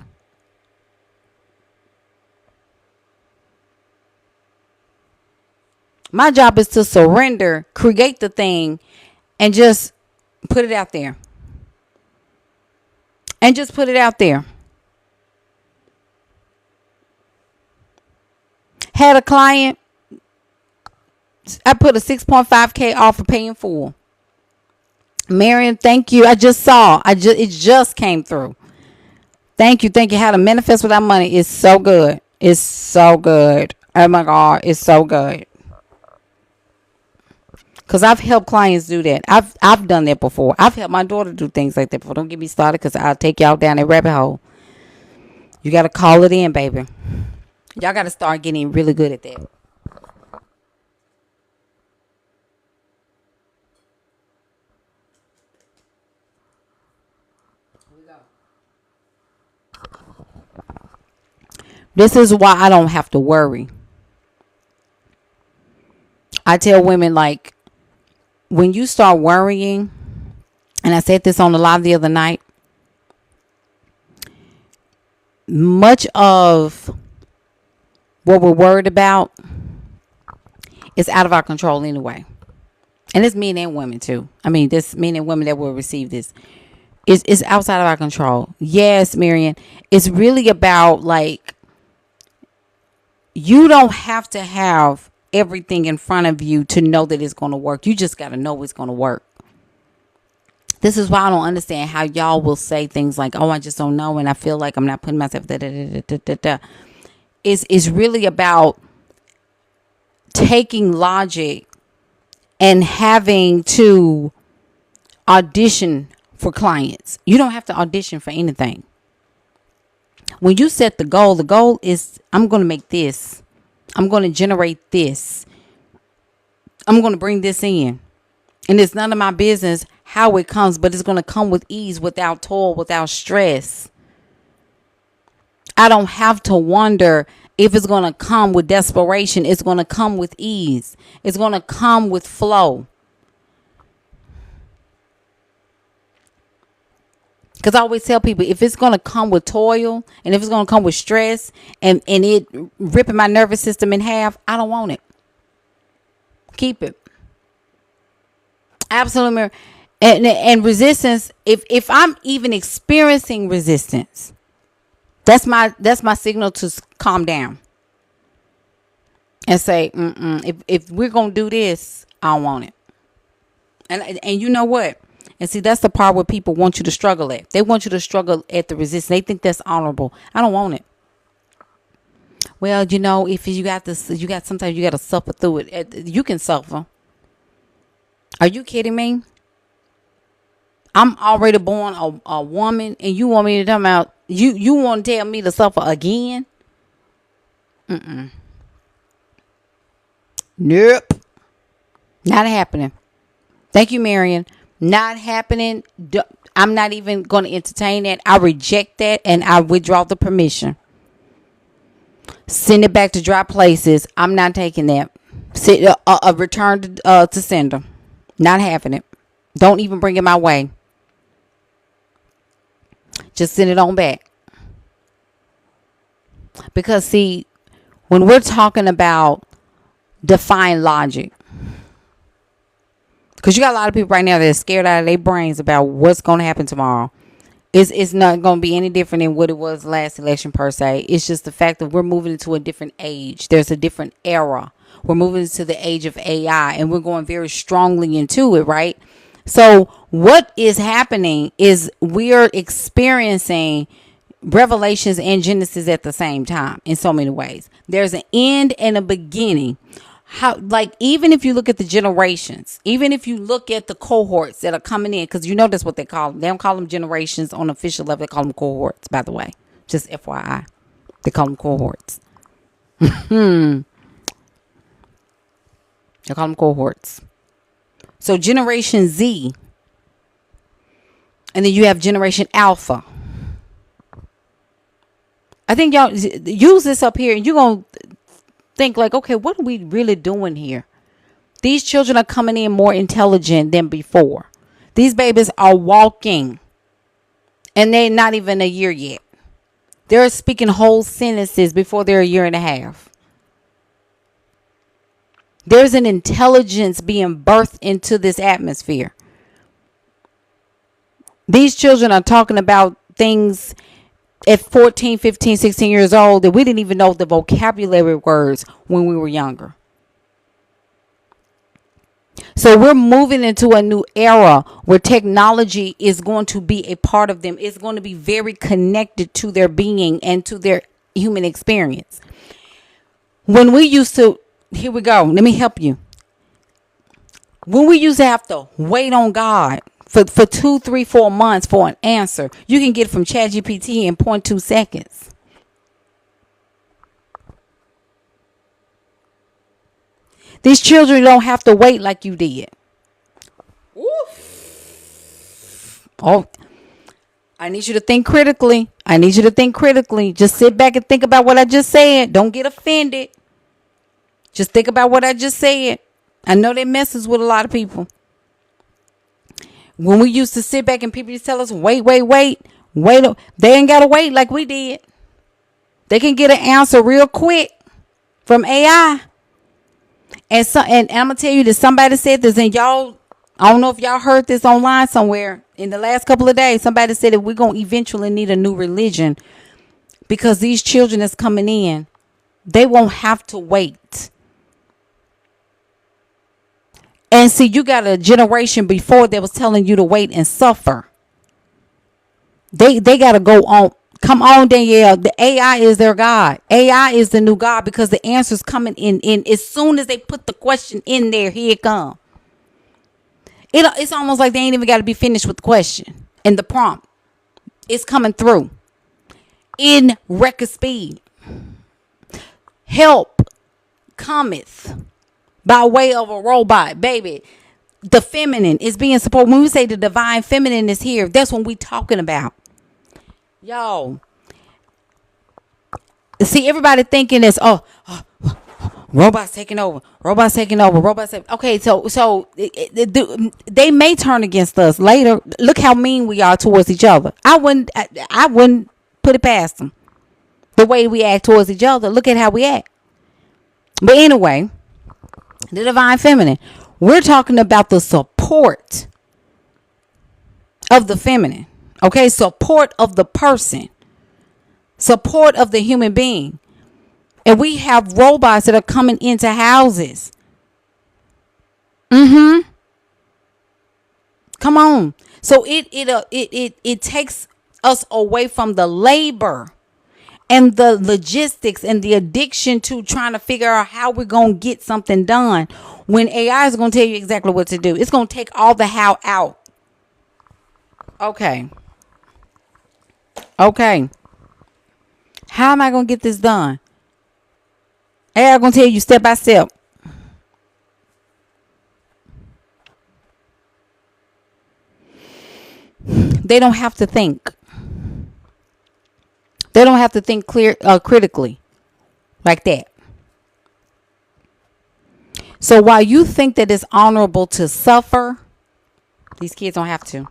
My job is to surrender, create the thing, and just put it out there. And just put it out there. Had a client, I put a 6.5K offer paying full. Marion, thank you. I just saw. It just came through. Thank you. How to manifest without money is so good. It's so good. Oh my God, it's so good. Cause I've helped clients do that. I've done that before. I've helped my daughter do things like that before. Don't get me started, cause I'll take y'all down that rabbit hole. You gotta call it in, baby. Y'all gotta start getting really good at that. This is why I don't have to worry. I tell women, like, when you start worrying, and I said this on the live the other night, much of what we're worried about is out of our control anyway. And it's men and women too. I mean, this men and women that will receive this. It's outside of our control. Yes, Marion. It's really about, like, you don't have to have everything in front of you to know that it's going to work. You just got to know it's going to work. This is why I don't understand how y'all will say things like, oh, I just don't know, and I feel like I'm not putting myself It's really about taking logic and having to audition for clients. You don't have to audition for anything. When you set the goal is, I'm going to make this. I'm going to generate this. I'm going to bring this in. And it's none of my business how it comes, but it's going to come with ease, without toil, without stress. I don't have to wonder if it's going to come with desperation. It's going to come with ease. It's going to come with flow. Because I always tell people, if it's going to come with toil and if it's going to come with stress and it ripping my nervous system in half, I don't want it. Keep it. Absolutely. And resistance, if I'm even experiencing resistance, that's my signal to calm down and say, if we're gonna do this, I don't want it. And you know what? And see, that's the part where people want you to struggle at. They want you to struggle at the resistance. They think that's honorable. I don't want it. Well, if you got this, sometimes you got to suffer through it. You can suffer. Are you kidding me? I'm already born a woman, and you want me to talk about you want to tell me to suffer again? Nope. Not happening. Thank you, Marion. Not happening. I'm not even going to entertain that. I reject that, and I withdraw the permission. Send it back to dry places. I'm not taking that. A return to sender. Not having it. Don't even bring it my way. Just send it on back. Because see, when we're talking about defying logic, because you got a lot of people right now that are scared out of their brains about what's going to happen tomorrow. It's not going to be any different than what it was last election per se. It's just the fact that we're moving into a different age. There's a different era. We're moving into the age of AI, and we're going very strongly into it, right? So what is happening is we're experiencing Revelations and Genesis at the same time in so many ways. There's an end and a beginning. Even if you look at the generations, even if you look at the cohorts that are coming in, because that's what they call them. They don't call them generations on official level. They call them cohorts, by the way. Just FYI. They call them cohorts. They call them cohorts. So Generation Z. And then you have Generation Alpha. I think y'all use this up here, and you're going to think like, okay, what are we really doing here? These children are coming in more intelligent than before. These babies are walking, and they're not even a year yet. They're speaking whole sentences before they're a year and a half. There's an intelligence being birthed into this atmosphere. These children are talking about things at 14, 15, 16 years old that we didn't even know the vocabulary words when we were younger. So we're moving into a new era where technology is going to be a part of them. It's going to be very connected to their being and to their human experience. When we used to, here we go, let me help you. When we used to have to wait on God for 2, 3, 4 months for an answer, you can get it from ChatGPT in 0.2 seconds. These children don't have to wait like you did. Oof. Oh, I need you to think critically. Just sit back and think about what I just said. Don't get offended. Just think about what I just said. I know that messes with a lot of people. When we used to sit back and people used to tell us, wait. They ain't got to wait like we did. They can get an answer real quick from AI. And I'm going to tell you that somebody said this, and y'all, I don't know if y'all heard this online somewhere in the last couple of days. Somebody said that we're going to eventually need a new religion because these children that's coming in, they won't have to wait. And see, you got a generation before that was telling you to wait and suffer. They got to go on. Come on, Danielle. The AI is their God. AI is the new God because the answer's coming in as soon as they put the question in there, here it comes. It's almost like they ain't even got to be finished with the question and the prompt. It's coming through in record speed. Help cometh by way of a robot, baby. The feminine is being supported. When we say the divine feminine is here, that's what we talking about. Yo. See, everybody thinking this, robots taking over. Okay, so they may turn against us later. Look how mean we are towards each other. I wouldn't put it past them. The way we act towards each other. Look at how we act. But anyway, the divine feminine. We're talking about the support of the feminine. Okay, support of the person, support of the human being. And we have robots that are coming into houses. Come on. So it takes us away from the labor and the logistics and the addiction to trying to figure out how we're going to get something done, when AI is going to tell you exactly what to do. It's going to take all the how out. Okay. How am I going to get this done? AI going to tell you step by step. They don't have to think. They don't have to think critically like that. So while you think that it's honorable to suffer, these kids don't have to.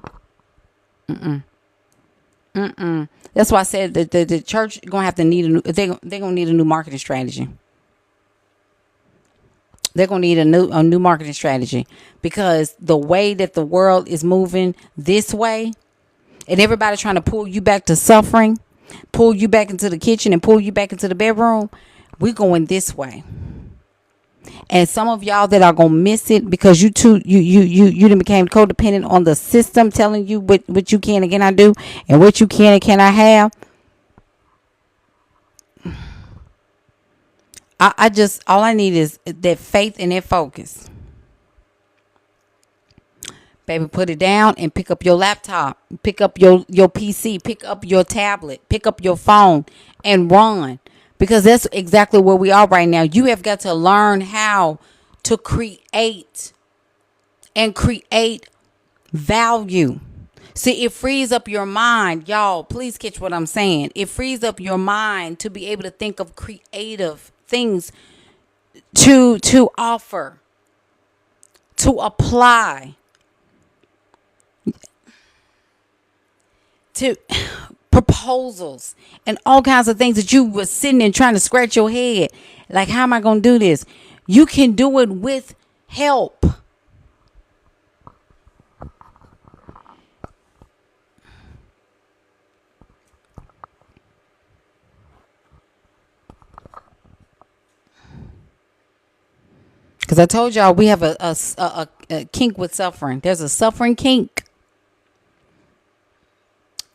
That's why I said that the church gonna have to need a new. They're gonna need a new marketing strategy. They're gonna need a new marketing strategy, because the way that the world is moving this way, and everybody trying to pull you back to suffering, pull you back into the kitchen and pull you back into the bedroom, we're going this way. And some of y'all that are gonna miss it because you done became codependent on the system telling you what you can and cannot do and what you can and cannot have. All I need is that faith and that focus. Baby, put it down and pick up your laptop, pick up your PC, pick up your tablet, pick up your phone and run. Because that's exactly where we are right now. You have got to learn how to create and create value. See, it frees up your mind. Y'all, please catch what I'm saying. It frees up your mind to be able to think of creative things to offer, to apply, to proposals and all kinds of things that you were sitting and trying to scratch your head. Like, how am I going to do this? You can do it with help. Because I told y'all we have a kink with suffering. There's a suffering kink.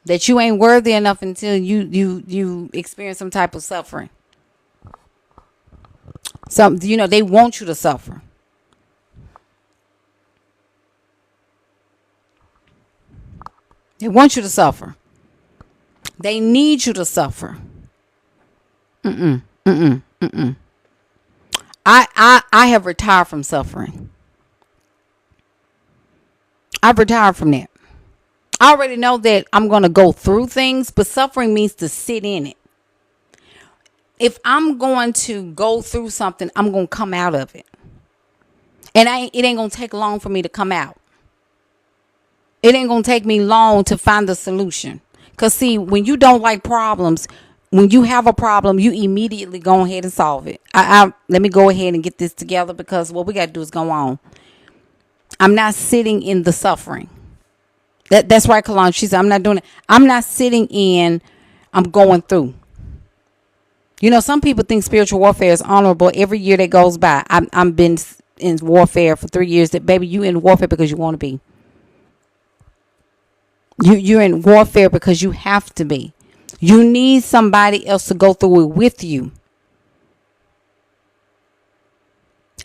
That you ain't worthy enough until you experience some type of suffering. They want you to suffer. They want you to suffer. They need you to suffer. I have retired from suffering. I've retired from that. I already know that I'm going to go through things, but suffering means to sit in it. If I'm going to go through something, I'm going to come out of it. And it ain't going to take long for me to come out. It ain't going to take me long to find the solution. Because, see, when you don't like problems, when you have a problem, you immediately go ahead and solve it. Let me go ahead and get this together, because what we got to do is go on. I'm not sitting in the suffering. That's right, Kalon. She said, I'm not doing it. I'm not sitting in, I'm going through. Some people think spiritual warfare is honorable. Every year that goes by, I've been in warfare for 3 years. That, baby, you in warfare because you want to be. You're in warfare because you have to be. You need somebody else to go through it with you.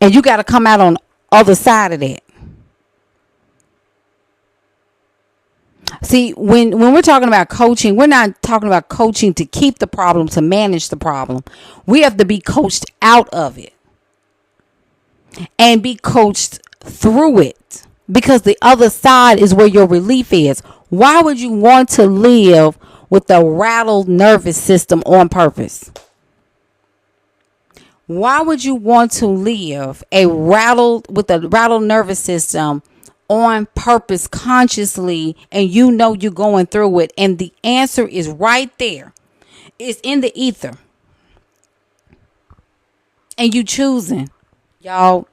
And you got to come out on the other side of that. See, when we're talking about coaching, we're not talking about coaching to keep the problem, to manage the problem. We have to be coached out of it and be coached through it, because the other side is where your relief is. Why would you want to live with a rattled nervous system on purpose? Why would you want to live with a rattled nervous system on purpose, consciously, and you're going through it, and the answer is right there. It's in the ether. And you choosing. Y'all,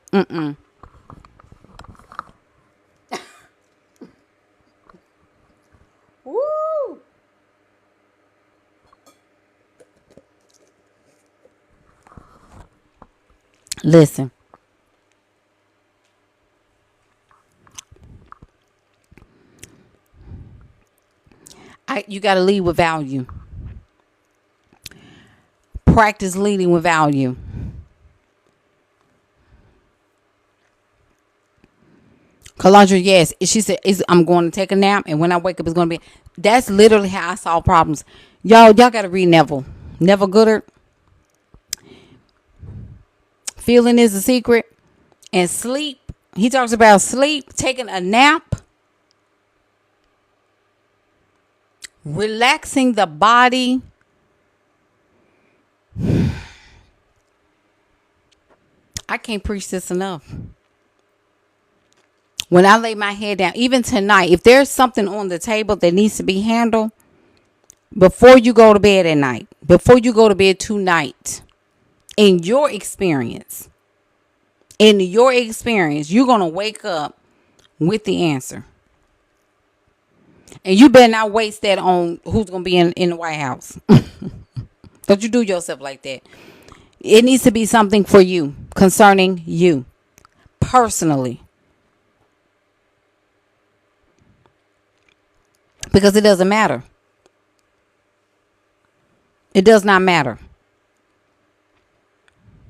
Listen, you got to lead with value. Practice leading with value. Calandra, yes. She said, I'm going to take a nap, and when I wake up, it's going to be. That's literally how I solve problems. Y'all got to read Neville. Neville Goddard. Feeling is a secret. And sleep. He talks about sleep, taking a nap, relaxing the body. I can't preach this enough. When I lay my head down, even tonight, if there's something on the table that needs to be handled before you go to bed at night, before you go to bed tonight, in your experience, you're going to wake up with the answer. And you better not waste that on who's going to be in the White House. Don't you do yourself like that. It needs to be something for you, concerning you, personally. Because it doesn't matter. It does not matter.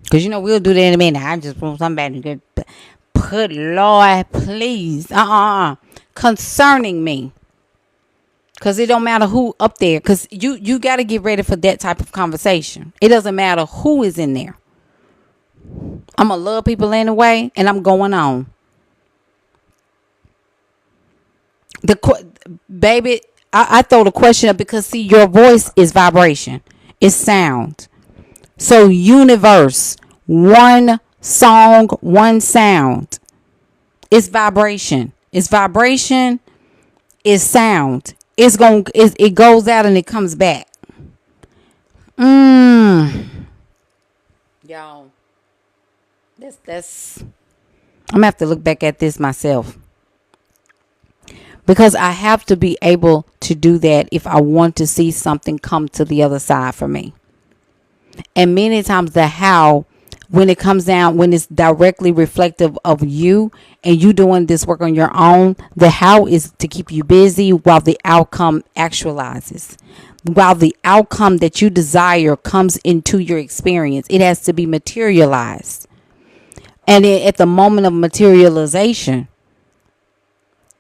Because, we'll do that in a minute. I just want somebody to put, Lord, please. Concerning me. Because it don't matter who up there. Because you got to get ready for that type of conversation. It doesn't matter who is in there. I'm going to love people anyway. And I'm going on. Baby, I throw the question up because, see, your voice is vibration. It's sound. So, universe, one song, one sound. It's vibration. It's vibration. It's sound. It goes out and it comes back. Y'all, that's. I'm gonna have to look back at this myself. Because I have to be able to do that if I want to see something come to the other side for me. And many times the how, when it comes down, when it's directly reflective of you and you doing this work on your own, the how is to keep you busy while the outcome actualizes. While the outcome that you desire comes into your experience, it has to be materialized. And at the moment of materialization,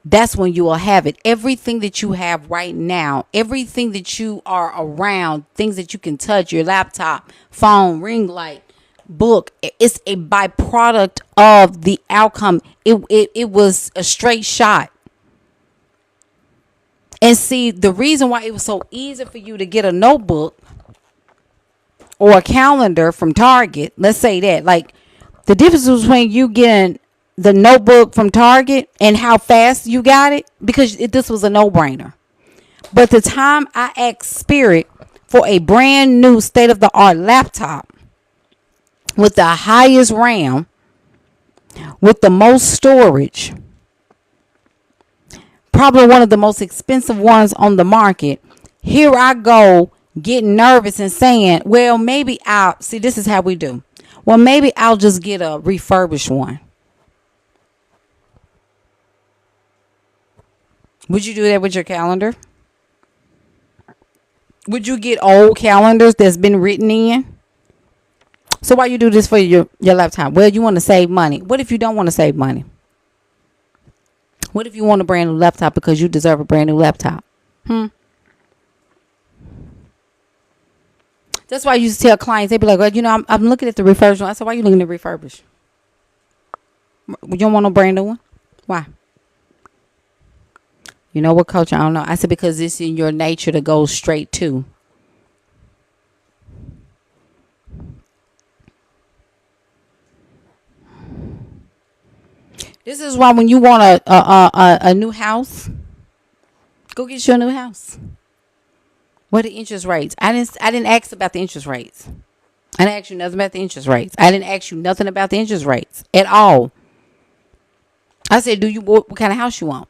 that's when you will have it. Everything that you have right now, everything that you are around, things that you can touch, your laptop, phone, ring light, book, it's a byproduct of the outcome. It was a straight shot. And see, the reason why it was so easy for you to get a notebook or a calendar from Target, let's say that, like the difference between you getting the notebook from Target and how fast you got it, because this was a no-brainer. But the time I asked Spirit for a brand new state-of-the-art laptop with the highest RAM, with the most storage, probably one of the most expensive ones on the market, here I go getting nervous and saying, well, maybe this is how we do. Well, maybe I'll just get a refurbished one. Would you do that with your calendar? Would you get old calendars that's been written in? So why you do this for your laptop? Well, you want to save money. What if you don't want to save money? What if you want a brand new laptop because you deserve a brand new laptop? That's why I used to tell clients, they be like, well, I'm looking at the refurbished one. I said, why are you looking at refurbished? You don't want no brand new one? Why? You know what, Coach? I don't know. I said, because it's in your nature to go straight to. This is why when you want a new house, go get you a new house. What are the interest rates? I didn't ask about the interest rates. I didn't ask you nothing about the interest rates. I didn't ask you nothing about the interest rates at all. I said, what kind of house you want?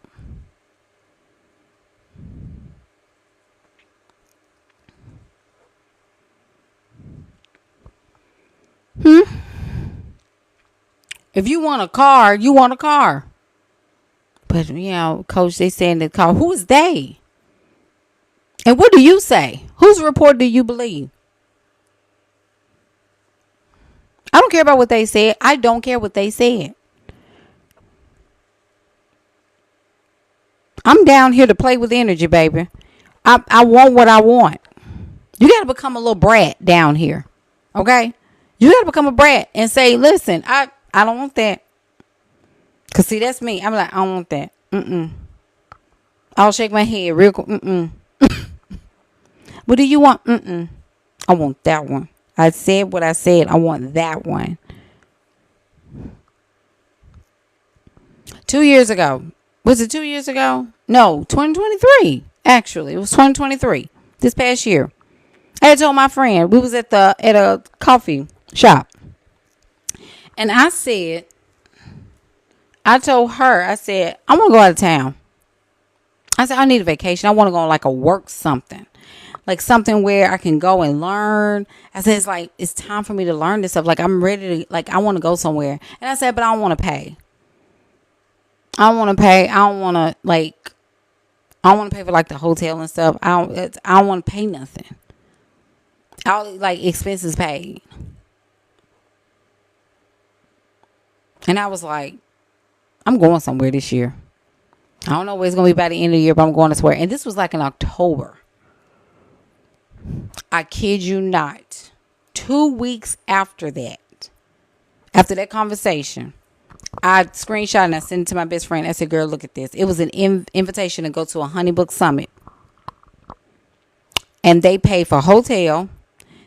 If you want a car, you want a car. But, coach, they saying the car. Who is they? And what do you say? Whose report do you believe? I don't care about what they said. I don't care what they said. I'm down here to play with energy, baby. I want what I want. You got to become a little brat down here. Okay? You got to become a brat and say, listen, I don't want that. Because, see, that's me. I'm like, I don't want that. I'll shake my head real quick. What do you want? I want that one. I said what I said. I want that one. 2 years ago. Was it 2 years ago? No, 2023. Actually, it was 2023. This past year. I had told my friend, we was at a coffee shop. And I told her, I said, I want to go out of town. I said, I need a vacation. I want to go on like a work something. Like something where I can go and learn. I said, it's time for me to learn this stuff. Like, I'm ready to, I want to go somewhere. And I said, but I don't want to pay. I don't want to pay. I don't want to, pay for, the hotel and stuff. I don't want to pay nothing. All, expenses paid. And I was like, I'm going somewhere this year. I don't know where it's going to be by the end of the year, but I'm going to somewhere. And this was in October. I kid you not. 2 weeks after that conversation, I screenshot and I sent it to my best friend. I said, girl, look at this. It was an invitation to go to a Honeybook Summit. And they paid for hotel.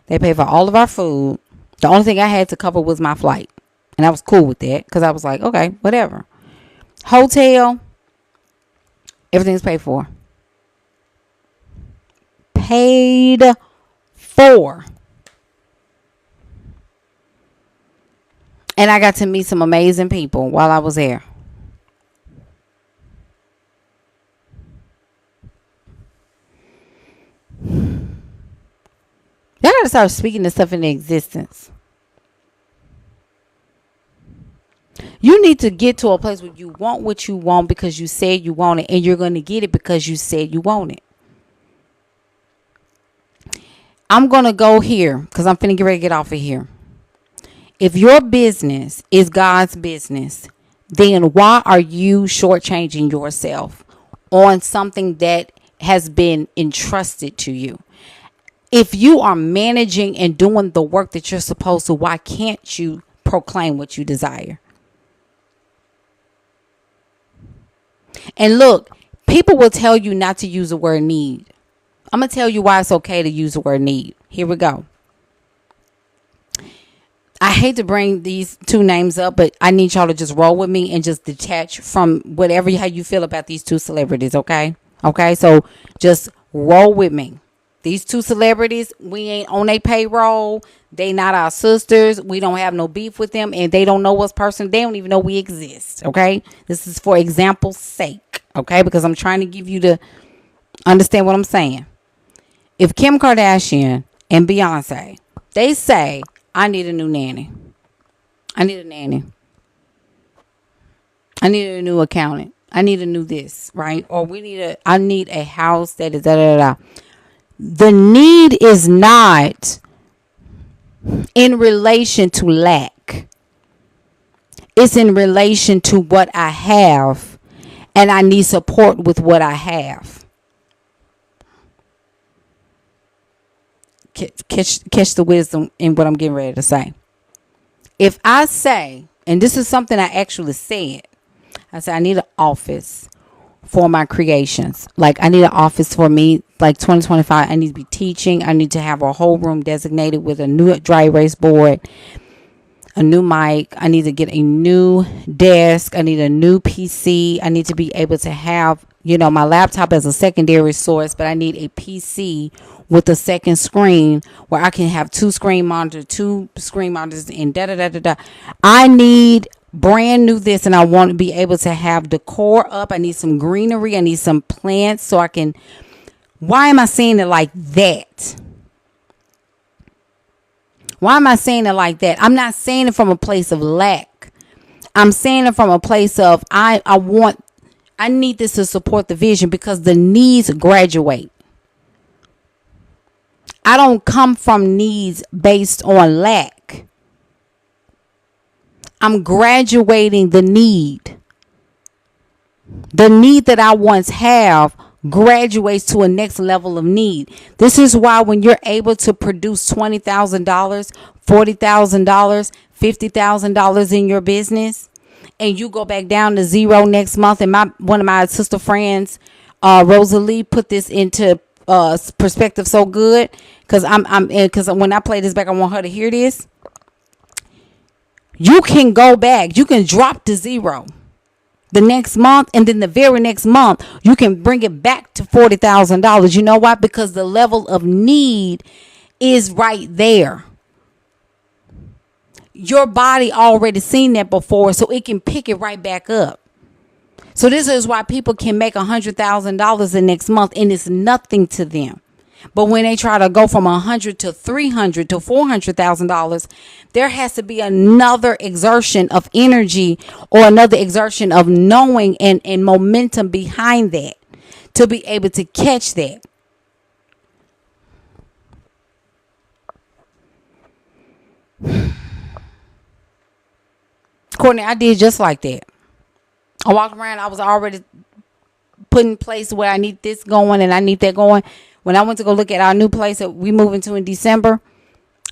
They paid for all of our food. The only thing I had to cover was my flight. And I was cool with that because I was like, okay, whatever. Hotel, everything's paid for. Paid for. And I got to meet some amazing people while I was there. Y'all gotta start speaking this stuff into existence. You need to get to a place where you want what you want because you said you want it, and you're going to get it because you said you want it. I'm going to go here because I'm finna get ready to get off of here. If your business is God's business, then why are you shortchanging yourself on something that has been entrusted to you? If you are managing and doing the work that you're supposed to, why can't you proclaim what you desire? And look, people will tell you not to use the word need. I'm going to tell you why it's okay to use the word need. Here we go. I hate to bring these two names up, but I need y'all to just roll with me and just detach from how you feel about these two celebrities, okay? Okay, so just roll with me. These two celebrities, we ain't on their payroll. They not our sisters. We don't have no beef with them, and they don't know us personally. They don't even know we exist, okay? This is for example's sake, okay? Because I'm trying to give you to understand what I'm saying. If Kim Kardashian and Beyonce, they say, I need a new nanny. I need a nanny. I need a new accountant. I need a new this, right? Or I need a house that is da-da-da-da. The need is not in relation to lack. It's in relation to what I have, and I need support with what I have. Catch the wisdom in what I'm getting ready to say. If I say, and this is something I actually said, I said I need an office for my creations. Like, I need an office for me, like 2025. I need to be teaching. I need to have a whole room designated with a new dry erase board, a new mic. I need to get a new desk. I need a new PC. I need to be able to have, my laptop as a secondary source, but I need a PC with a second screen where I can have two screen monitors, and da-da-da-da-da. I need brand new this, and I want to be able to have decor up. I need some greenery. I need some plants so I can. Why am I saying it like that? Why am I saying it like that? I'm not saying it from a place of lack. I'm saying it from a place of I need this to support the vision because the needs graduate. I don't come from needs based on lack. I'm graduating the need. The need that I once have graduates to a next level of need. This is why when you're able to produce $20,000, $40,000, $50,000 in your business, and you go back down to zero next month, and one of my sister friends, Rosalie, put this into perspective so good, because because when I play this back, I want her to hear this. You can go back. You can drop to zero the next month, and then the very next month you can bring it back to $40,000. You know why? Because the level of need is right there. Your body already seen that before, so it can pick it right back up. So this is why people can make $100,000 the next month, and it's nothing to them. But when they try to go from $100,000 to $300,000 to $400,000, there has to be another exertion of energy or another exertion of knowing and momentum behind that to be able to catch that. Courtney, I did just like that. I walked around. I was already put in place where I need this going and I need that going. When I went to go look at our new place that we moving to in December,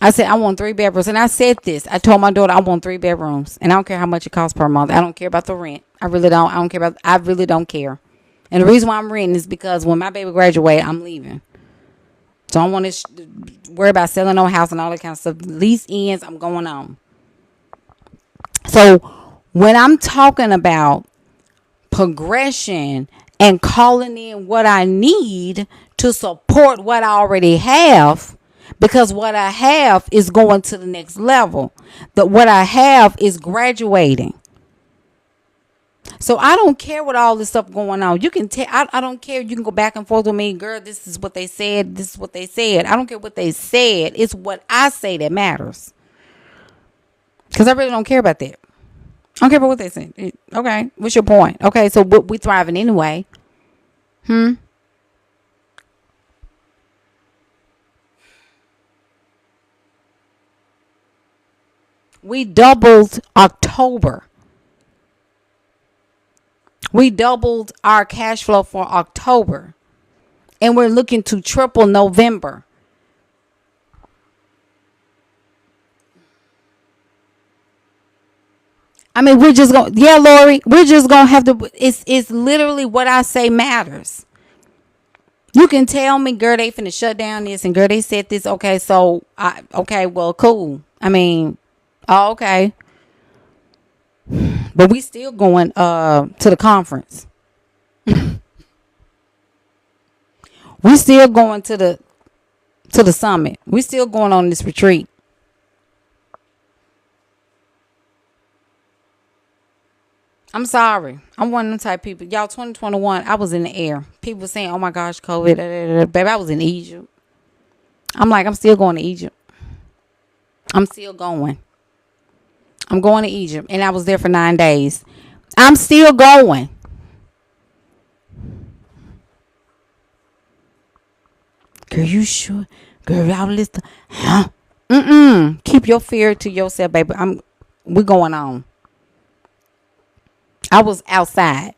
I said, I want 3 bedrooms. And I said this. I told my daughter I want 3 bedrooms. And I don't care how much it costs per month. I don't care about the rent. I really don't care. And the reason why I'm renting is because when my baby graduates, I'm leaving. So I don't want to worry about selling no house and all that kind of stuff. Lease ends, I'm going on. So when I'm talking about progression and calling in what I need to support what I already have, because what I have is going to the next level. What I have is graduating. So I don't care what all this stuff going on. You can tell. I don't care. You can go back and forth with me, girl. This is what they said. This is what they said. I don't care what they said. It's what I say that matters. Because I really don't care about that. I don't care about what they say. Okay, what's your point? Okay, so we thriving anyway. We doubled October. We doubled our cash flow for October. And we're looking to triple November. I mean, we're just going, yeah, Lori, we're just going to have to, it's literally what I say matters. You can tell me, girl, they finna shut down this, and girl, they said this. Okay, so, okay, well, cool. I mean, okay. But we still going to the conference. We still going to the summit. We still going on this retreat. I'm sorry. I'm one of them type of people. Y'all, 2021, I was in the air. People saying, oh my gosh, COVID. Baby, I was in Egypt. I'm like, I'm still going to Egypt. I'm still going. I'm going to Egypt. And I was there for 9 days. I'm still going. Girl, you sure? Girl, y'all listen. Huh? Keep your fear to yourself, baby. We're going on. I was outside.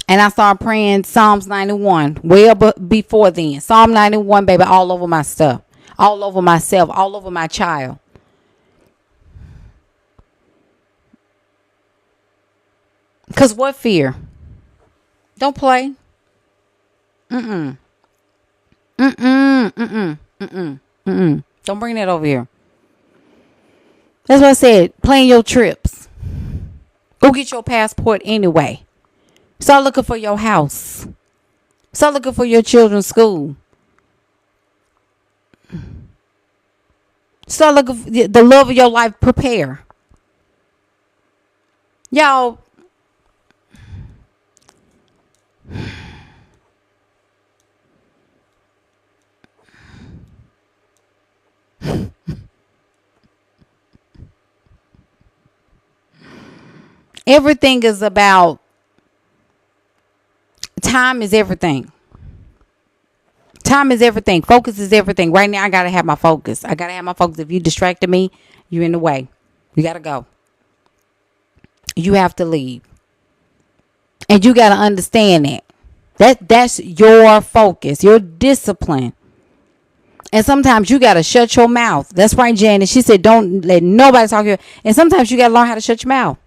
And I started praying Psalms 91 well before then. Psalm 91, baby, all over my stuff. All over myself. All over my child. Because what fear? Don't play. Don't bring that over here. That's what I said. Plan your trips. Go get your passport anyway. Start looking for your house. Start looking for your children's school. Start looking for the love of your life. Prepare. Y'all. Everything is about time is everything. Time is everything. Focus is everything. Right now, I got to have my focus. I got to have my focus. If you distracted me, you're in the way. You got to go. You have to leave. And you got to understand that. That's your focus, your discipline. And sometimes you got to shut your mouth. That's right, Janet. She said, don't let nobody talk to you. And sometimes you got to learn how to shut your mouth.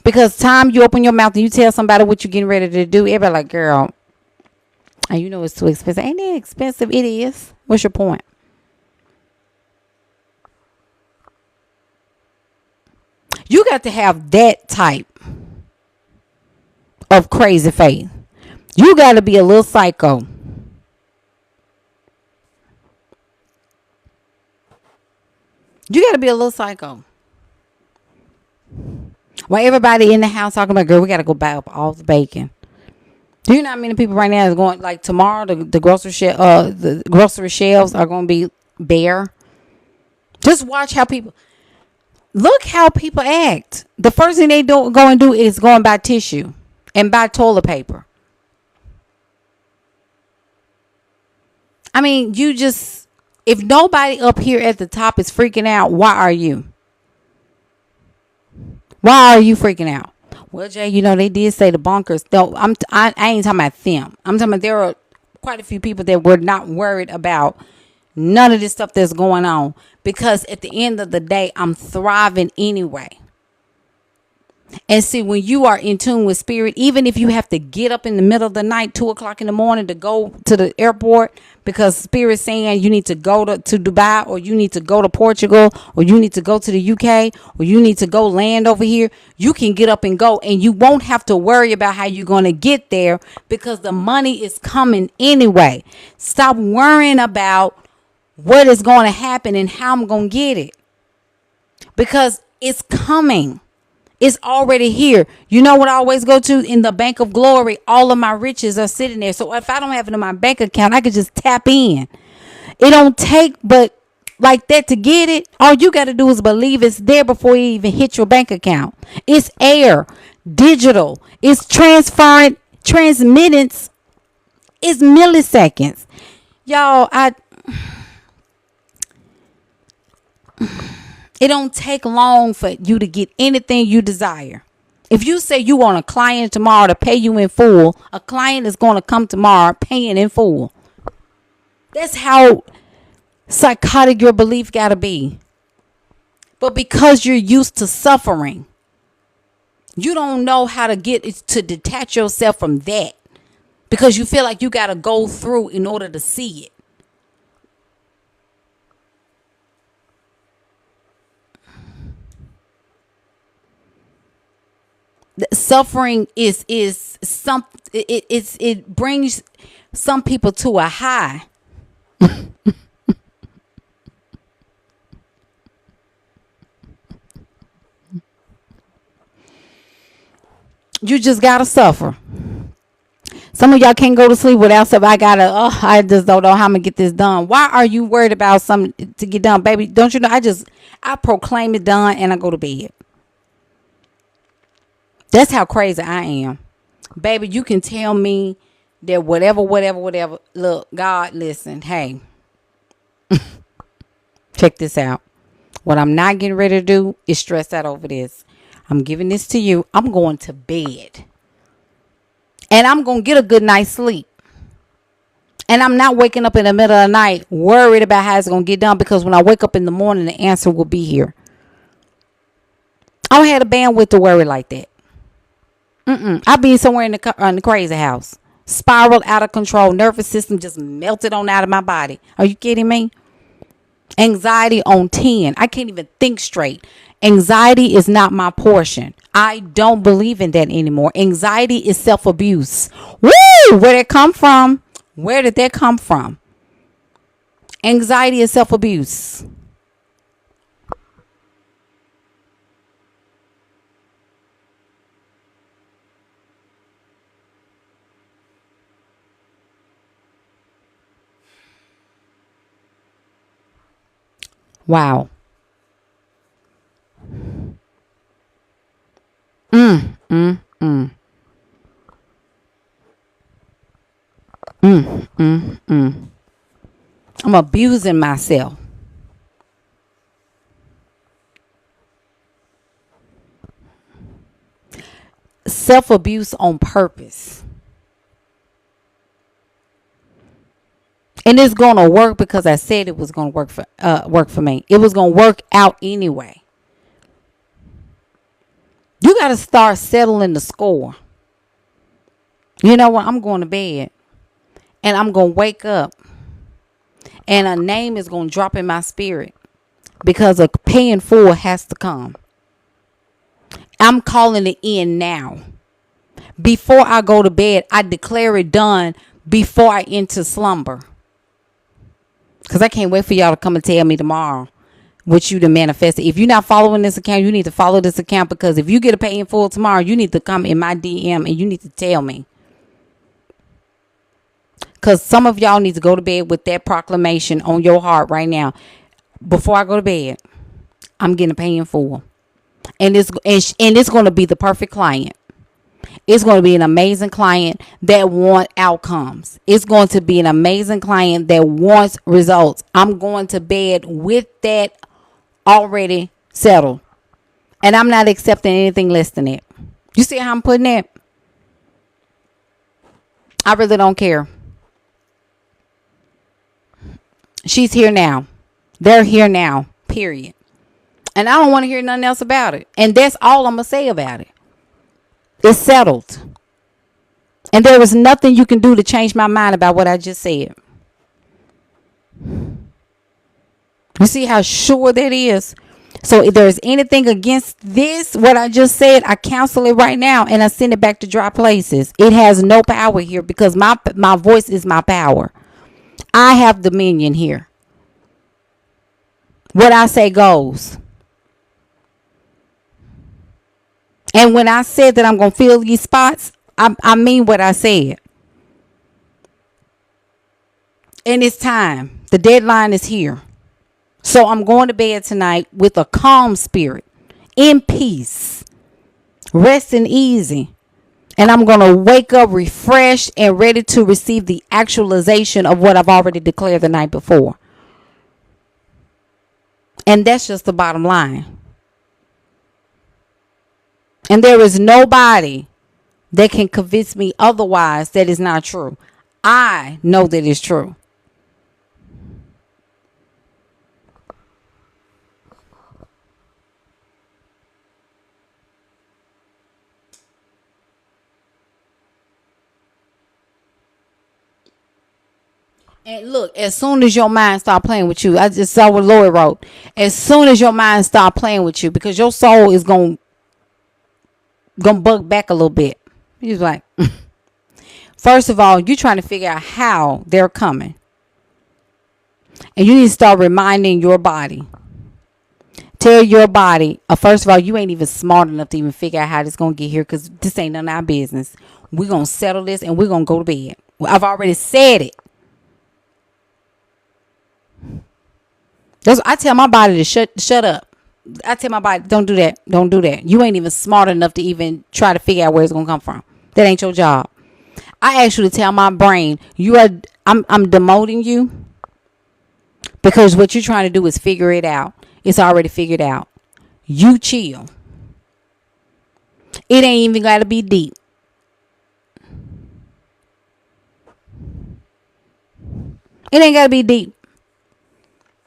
Because time you open your mouth and you tell somebody what you're getting ready to do, everybody like, girl, and you know it's too expensive. Ain't it expensive? It is. What's your point? You got to have that type of crazy faith. You got to be a little psycho. You got to be a little psycho. While everybody in the house talking about, girl, we got to go buy up all the bacon. Do you know how many people right now is going, like tomorrow, the grocery shelves are going to be bare? Just watch how people, look how people act. The first thing they go and do is go and buy tissue and buy toilet paper. I mean, if nobody up here at the top is freaking out, why are you? Why are you freaking out? Well, Jay, you know, they did say the bunkers. Though I ain't talking about them. I'm talking about there are quite a few people that were not worried about none of this stuff that's going on. Because at the end of the day, I'm thriving anyway. And see, when you are in tune with spirit, even if you have to get up in the middle of the night, 2:00 in the morning to go to the airport because spirit's saying you need to go to Dubai, or you need to go to Portugal, or you need to go to the UK, or you need to go land over here, you can get up and go, and you won't have to worry about how you're going to get there because the money is coming anyway. Stop worrying about what is going to happen and how I'm going to get it, because it's coming. It's already here. You know what I always go to? In the bank of glory, all of my riches are sitting there. So if I don't have it in my bank account, I could just tap in. It don't take but like that to get it. All you got to do is believe it's there before you even hit your bank account. It's air, digital. It's transferring, transmittance. It's milliseconds. Y'all, it don't take long for you to get anything you desire. If you say you want a client tomorrow to pay you in full, a client is going to come tomorrow paying in full. That's how psychotic your belief got to be. But because you're used to suffering, you don't know how to get to detach yourself from that, because you feel like you got to go through in order to see it. Suffering is some it brings some people to a high. You just gotta suffer. Some of y'all can't go to sleep without stuff. I just don't know how I'm gonna get this done. Why are you worried about something to get done, baby? Don't you know I proclaim it done and I go to bed. That's how crazy I am. Baby, you can tell me that whatever. Look, God, listen, hey, check this out. What I'm not getting ready to do is stress out over this. I'm giving this to you. I'm going to bed. And I'm going to get a good night's sleep. And I'm not waking up in the middle of the night worried about how it's going to get done, because when I wake up in the morning, the answer will be here. I don't have the bandwidth to worry like that. I'll be somewhere in the crazy house. Spiraled out of control. Nervous system just melted on out of my body. Are you kidding me? Anxiety on 10. I can't even think straight. Anxiety is not my portion. I don't believe in that anymore. Anxiety is self-abuse. Woo! Where did it come from? Where did that come from? Anxiety is self-abuse. Wow. mm, mm, mm, mm. I'm abusing myself. Self-abuse on purpose. And it's gonna work because I said it was gonna work for me. It was gonna work out anyway. You gotta start settling the score. You know what? I'm going to bed and I'm gonna wake up and a name is gonna drop in my spirit because a paying full has to come. I'm calling it in now. Before I go to bed, I declare it done before I enter slumber. Because I can't wait for y'all to come and tell me tomorrow what you to manifest it. If you're not following this account, you need to follow this account, because if you get a pay in full tomorrow, you need to come in my DM and you need to tell me. Because some of y'all need to go to bed with that proclamation on your heart right now. Before I go to bed, I'm getting a pay in full. And it's going to be the perfect client. It's going to be an amazing client that wants outcomes. It's going to be an amazing client that wants results. I'm going to bed with that already settled. And I'm not accepting anything less than it. You see how I'm putting it? I really don't care. She's here now. They're here now. Period. And I don't want to hear nothing else about it. And that's all I'm going to say about it. It's settled. And there is nothing you can do to change my mind about what I just said. You see how sure that is? So if there's anything against this, what I just said, I cancel it right now and I send it back to dry places. It has no power here because my voice is my power. I have dominion here. What I say goes. And when I said that I'm going to fill these spots, I mean what I said. And it's time. The deadline is here. So I'm going to bed tonight with a calm spirit, in peace, resting easy. And I'm going to wake up refreshed and ready to receive the actualization of what I've already declared the night before. And that's just the bottom line. And there is nobody that can convince me otherwise that is not true. I know that it's true. And look, as soon as your mind start playing with you, I just saw what Lori wrote. As soon as your mind start playing with you, because your soul is going to bug back a little bit. He's like, first of all, you're trying to figure out how they're coming. And you need to start reminding your body. Tell your body, first of all, you ain't even smart enough to even figure out how this going to get here, because this ain't none of our business. We're going to settle this and we're going to go to bed. I've already said it. I tell my body to shut up. I tell my body, don't do that. Don't do that. You ain't even smart enough to even try to figure out where it's going to come from. That ain't your job. I actually tell my brain, I'm demoting you, because what you're trying to do is figure it out. It's already figured out. You chill. It ain't even got to be deep. It ain't got to be deep.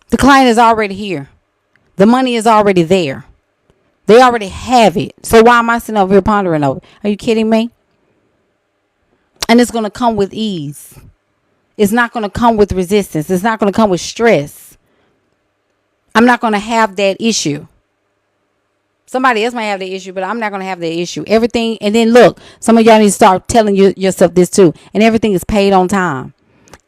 The client is already here. The money is already there. They already have it. So why am I sitting over here pondering over it? Are you kidding me? And it's going to come with ease. It's not going to come with resistance. It's not going to come with stress. I'm not going to have that issue. Somebody else might have the issue, but I'm not going to have the issue. Everything. And then look, some of y'all need to start telling yourself this too. And everything is paid on time.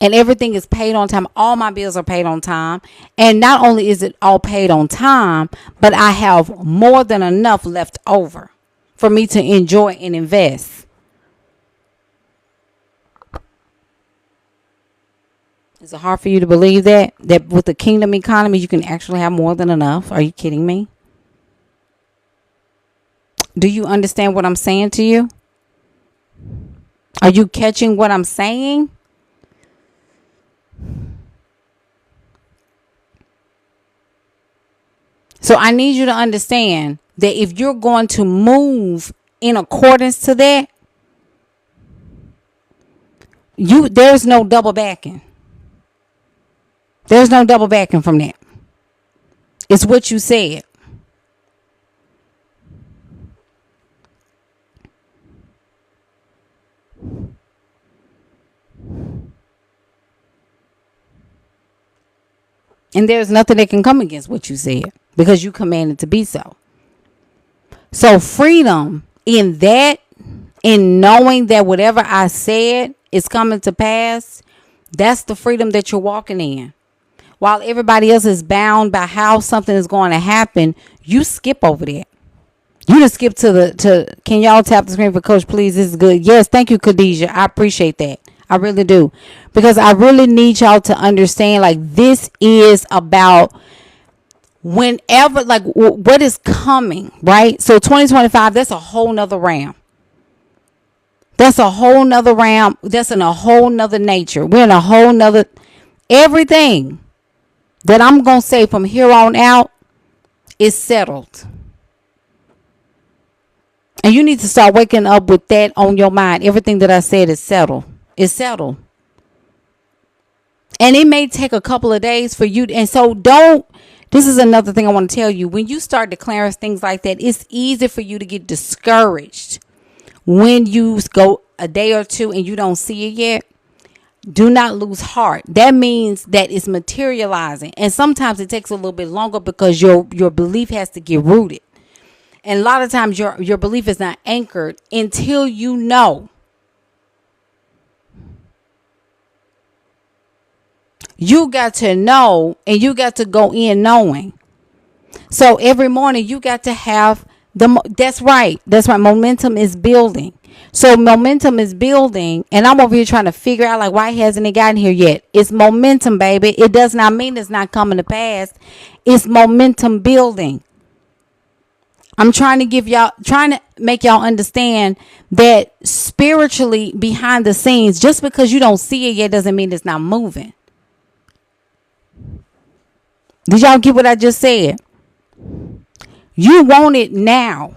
And everything is paid on time. All my bills are paid on time. And not only is it all paid on time, but I have more than enough left over for me to enjoy and invest. Is it hard for you to believe that with the kingdom economy, you can actually have more than enough? Are you kidding me? Do you understand what I'm saying to you? Are you catching what I'm saying? So I need you to understand that if you're going to move in accordance to that, there's no double backing. There's no double backing from that. It's what you said. And there's nothing that can come against what you said because you commanded to be so. So freedom in that, in knowing that whatever I said is coming to pass, that's the freedom that you're walking in. While everybody else is bound by how something is going to happen, you skip over that. You just skip to can y'all tap the screen for Coach, please? This is good. Yes, thank you, Khadijah. I appreciate that. I really do. Because I really need y'all to understand, like, this is about whenever, like, what is coming, right? So 2025, that's a whole nother realm. That's a whole nother realm. That's in a whole nother nature. We're in a whole nother, everything that I'm going to say from here on out is settled. And you need to start waking up with that on your mind. Everything that I said is settled. It's settled. And it may take a couple of days for you. And so this is another thing I want to tell you. When you start declaring things like that, it's easy for you to get discouraged when you go a day or two and you don't see it yet. Do not lose heart. That means that it's materializing. And sometimes it takes a little bit longer because your belief has to get rooted. And a lot of times your belief is not anchored until you know. You got to know, and you got to go in knowing. So every morning you got to have that's right. That's right. Momentum is building. So momentum is building, and I'm over here trying to figure out, like, why hasn't it gotten here yet? It's momentum, baby. It does not mean it's not coming to pass. It's momentum building. I'm trying to make y'all understand that spiritually behind the scenes, just because you don't see it yet doesn't mean it's not moving. Did y'all get what I just said? You want it now,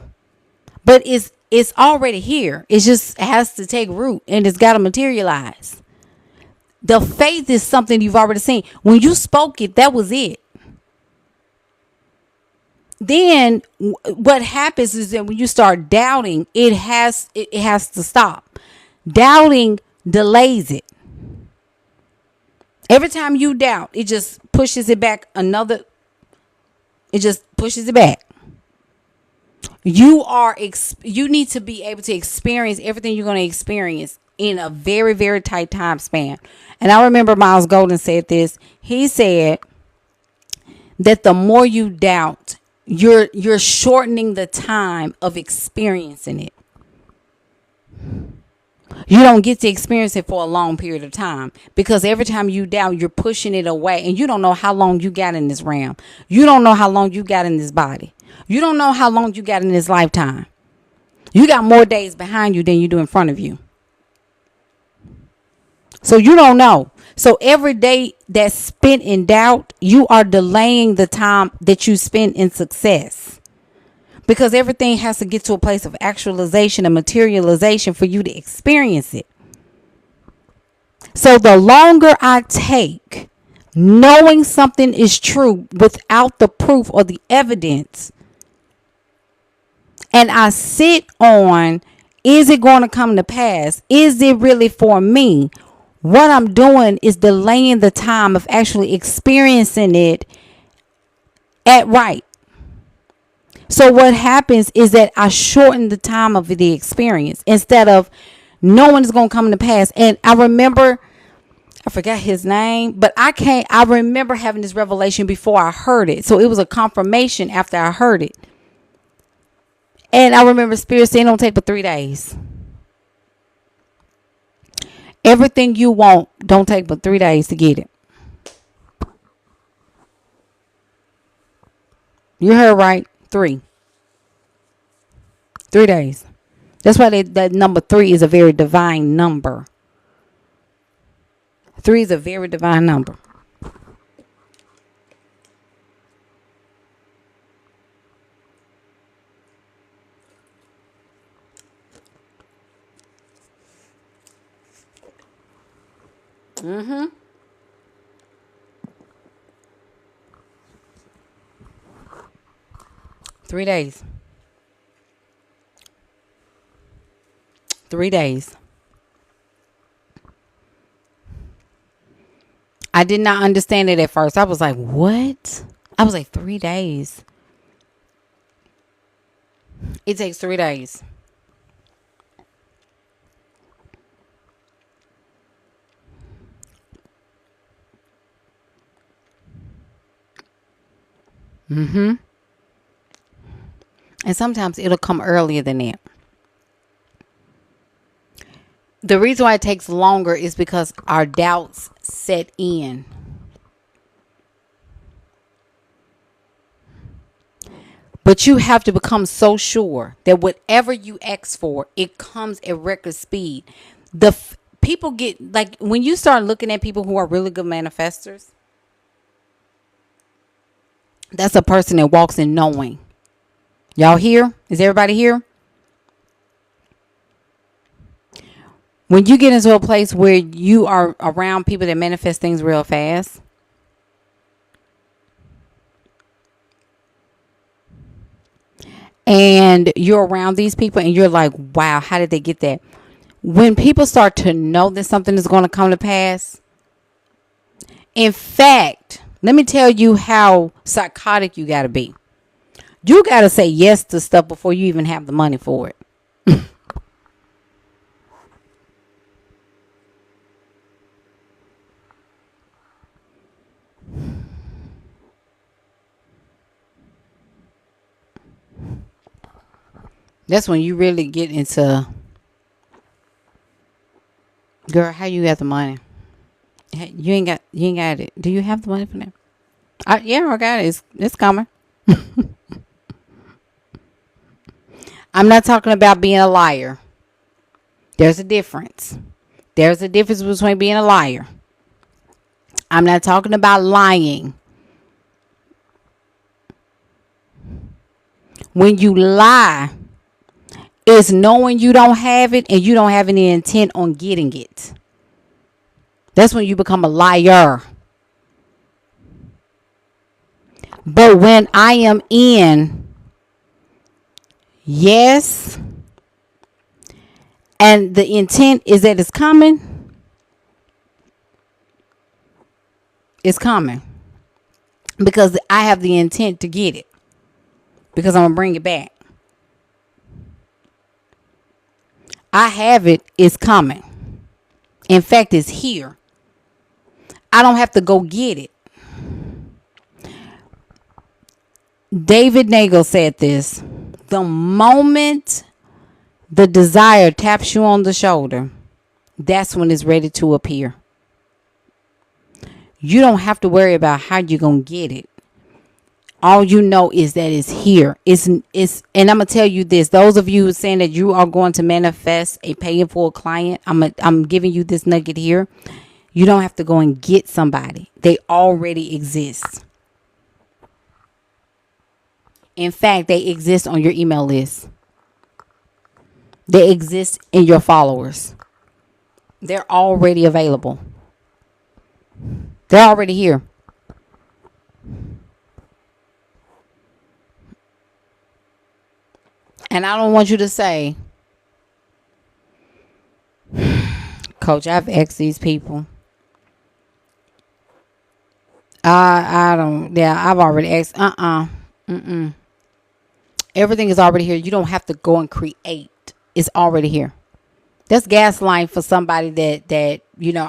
but it's already here. It just has to take root, and it's got to materialize. The faith is something you've already seen. When you spoke it, that was it. Then what happens is that when you start doubting, it has to stop. Doubting delays it. Every time you doubt, it just pushes it back it just pushes it back. You need to be able to experience everything you're going to experience in a very, very tight time span. And I remember Miles Golden said this. He said that the more you doubt, you're shortening the time of experiencing it. You don't get to experience it for a long period of time, because every time you doubt, you're pushing it away, and you don't know how long you got in this realm. You don't know how long you got in this body. You don't know how long you got in this lifetime. You got more days behind you than you do in front of you. So you don't know. So every day that's spent in doubt, you are delaying the time that you spend in success. Because everything has to get to a place of actualization and materialization for you to experience it. So the longer I take knowing something is true without the proof or the evidence, and I sit on, is it going to come to pass? Is it really for me? What I'm doing is delaying the time of actually experiencing it at right. So what happens is that I shorten the time of the experience instead of knowing it's going to come to pass. And I remember, I forgot his name, but I remember having this revelation before I heard it. So it was a confirmation after I heard it. And I remember Spirit saying, don't take but 3 days. Everything you want, don't take but 3 days to get it. You heard right. 3. 3 days. That's why that number 3 is a very divine number. 3 is a very divine number. Mm-hmm. 3 days. 3 days. I did not understand it at first. I was like, what? I was like, 3 days. It takes 3 days. Mm-hmm. And sometimes it'll come earlier than that. The reason why it takes longer is because our doubts set in. But you have to become so sure that whatever you ask for, it comes at record speed. People get, like, when you start looking at people who are really good manifestors, that's a person that walks in knowing. Y'all here? Is everybody here? When you get into a place where you are around people that manifest things real fast, and you're around these people and you're like, wow, how did they get that? When people start to know that something is going to come to pass, in fact, let me tell you how psychotic you got to be. You got to say yes to stuff before you even have the money for it. That's when you really get into, girl, how you got the money? You ain't got it. Do you have the money for that? Yeah, I got it. It's coming. I'm not talking about being a liar. There's a difference. There's a difference between being a liar. I'm not talking about lying. When you lie, it's knowing you don't have it and you don't have any intent on getting it. That's when you become a liar. But when I am in yes, and the intent is that it's coming, it's coming. Because I have the intent to get it. Because I'm going to bring it back. I have it. It's coming. In fact, it's here. I don't have to go get it. David Nagel said this. The moment the desire taps you on the shoulder, that's when it's ready to appear. You don't have to worry about how you're going to get it. All you know is that it's here. It's and I'm gonna tell you this. Those of you saying that you are going to manifest a paying for a client, I'm giving you this nugget here. You don't have to go and get somebody. They already exist. In fact, they exist on your email list. They exist in your followers. They're already available. They're already here. And I don't want you to say, Coach, I've asked these people. I've already asked. Everything is already here. You don't have to go and create. It's already here. That's gaslighting for somebody that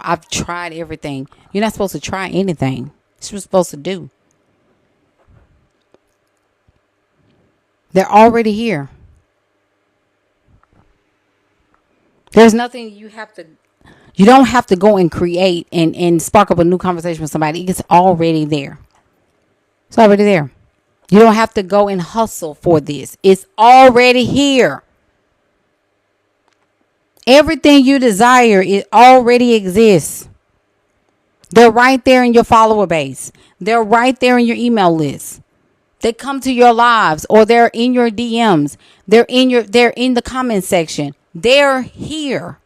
I've tried everything. You're not supposed to try anything. It's what you're supposed to do. They're already here. There's nothing you don't have to go and create and spark up a new conversation with somebody. It's already there. It's already there. You don't have to go and hustle for this. It's already here. Everything you desire, it already exists. They're right there in your follower base. They're right there in your email list. They come to your lives, or they're in your DMs. They're in the comment section. They're here.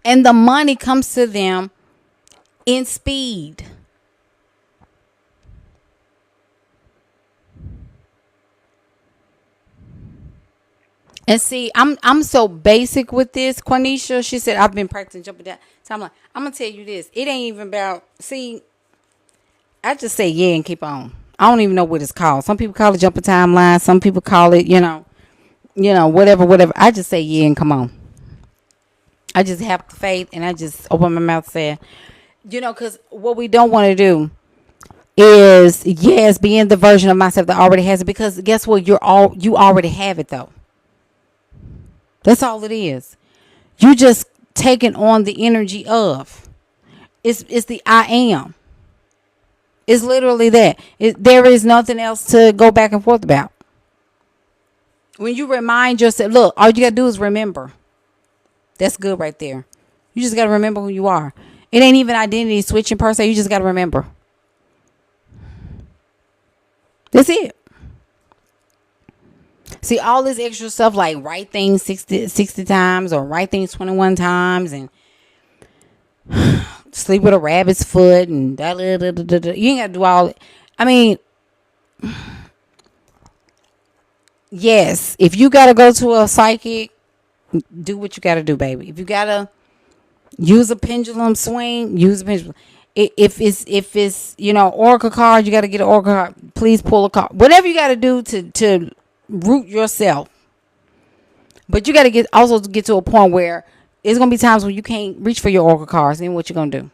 And the money comes to them in speed. And see, I'm so basic with this. Quanisha, she said, I've been practicing jumping down. So I'm like, I'm gonna tell you this. It ain't even about, see, I just say yeah and keep on. I don't even know what it's called. Some people call it jumping timeline. Some people call it, whatever. I just say yeah and come on. I just have faith, and I just open my mouth and say, because what we don't want to do is, yes, being the version of myself that already has it. Because guess what? You already have it though. That's all it is. You just taking on the energy of. It's the I am. It's literally that. There is nothing else to go back and forth about. When you remind yourself, look, all you got to do is remember. That's good right there. You just got to remember who you are. It ain't even identity switching per se. You just got to remember. That's it. See, all this extra stuff like write things 60 times or write things 21 times and sleep with a rabbit's foot and da, da, da, da, da, da. You ain't got to do all it. I mean, yes, if you got to go to a psychic, do what you got to do, baby. If you got to use a pendulum swing, use a pendulum. If it's oracle card, you got to get an oracle card. Please pull a card. Whatever you got to do to root yourself. But you got to get to a point where it's going to be times when you can't reach for your oracle cards. Then what you going to do?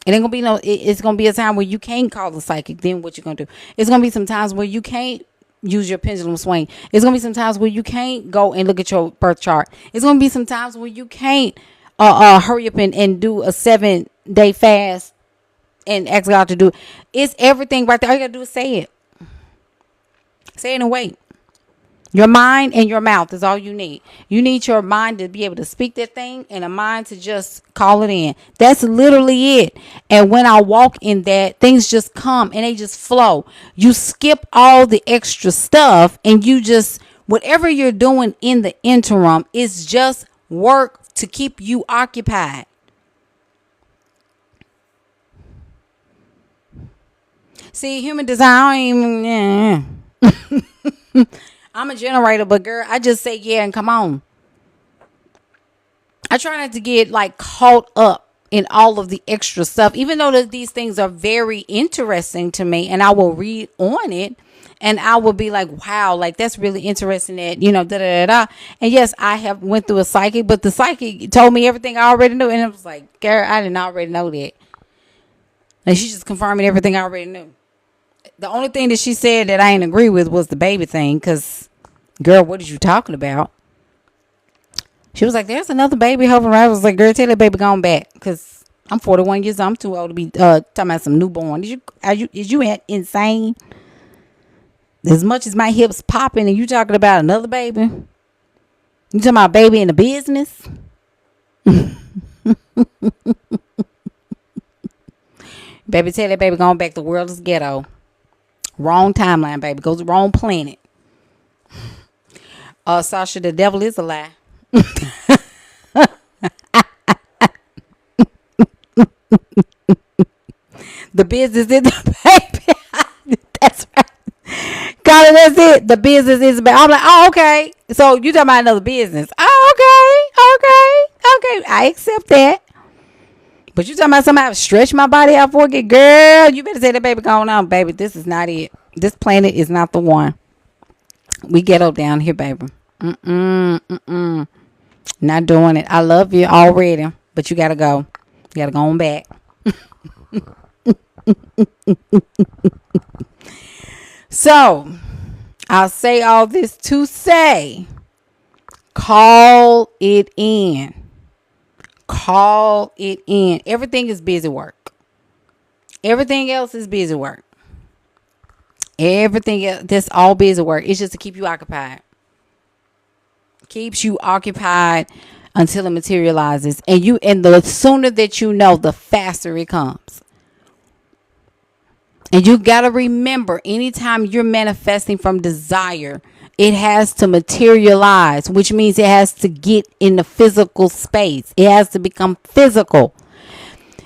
It ain't going to be it's going to be a time where you can't call the psychic. Then what you going to do? It's going to be some times where you can't use your pendulum swing. It's going to be some times where you can't go and look at your birth chart. It's going to be some times where you can't hurry up and do a 7-day fast and ask God to do it. It's everything right there. All you got to do is say it. Say it and wait. Your mind and your mouth is all you need. You need your mind to be able to speak that thing and a mind to just call it in. That's literally it. And when I walk in that, things just come and they just flow. You skip all the extra stuff and you just, whatever you're doing in the interim is just work to keep you occupied. See, human design, I'm a generator, but girl, I just say yeah and come on. I try not to get caught up in all of the extra stuff, even though these things are very interesting to me, and I will read on it and I will be like, wow, that's really interesting that, da da da. And yes, I have went through a psychic, but the psychic told me everything I already knew. And it was like, girl, I didn't already know that. Like, she just confirming everything I already knew. The only thing that she said that I didn't agree with was the baby thing. Because, girl, what are you talking about? She was like, there's another baby hovering around. I was like, girl, tell that baby gone back. Because I'm 41 years old. I'm too old to be talking about some newborn. Is you insane? As much as my hips popping and you talking about another baby? You talking about baby in the business? Baby, tell that baby going back. The world is ghetto. Wrong timeline, baby. Goes the wrong planet. Sasha, the devil is a lie. The business is the baby. That's right. God, that's it. The business is bad. I'm like, oh, okay. So you talking about another business? Oh, okay. I accept that. But you talking about somebody stretch my body out for it, girl? You better say that baby going on, baby. This is not it. This planet is not the one. We ghetto down here, baby. Not doing it. I love you already, but you gotta go. You gotta go on back. So, I'll say all this to say, call it in. Call it in. Everything is busy work. Everything else is busy work. Everything else, that's all busy work. It's just to keep you occupied. Keeps you occupied until it materializes. And the sooner that you know, the faster it comes. And you got to remember, anytime you're manifesting from desire, it has to materialize, which means it has to get in the physical space. It has to become physical.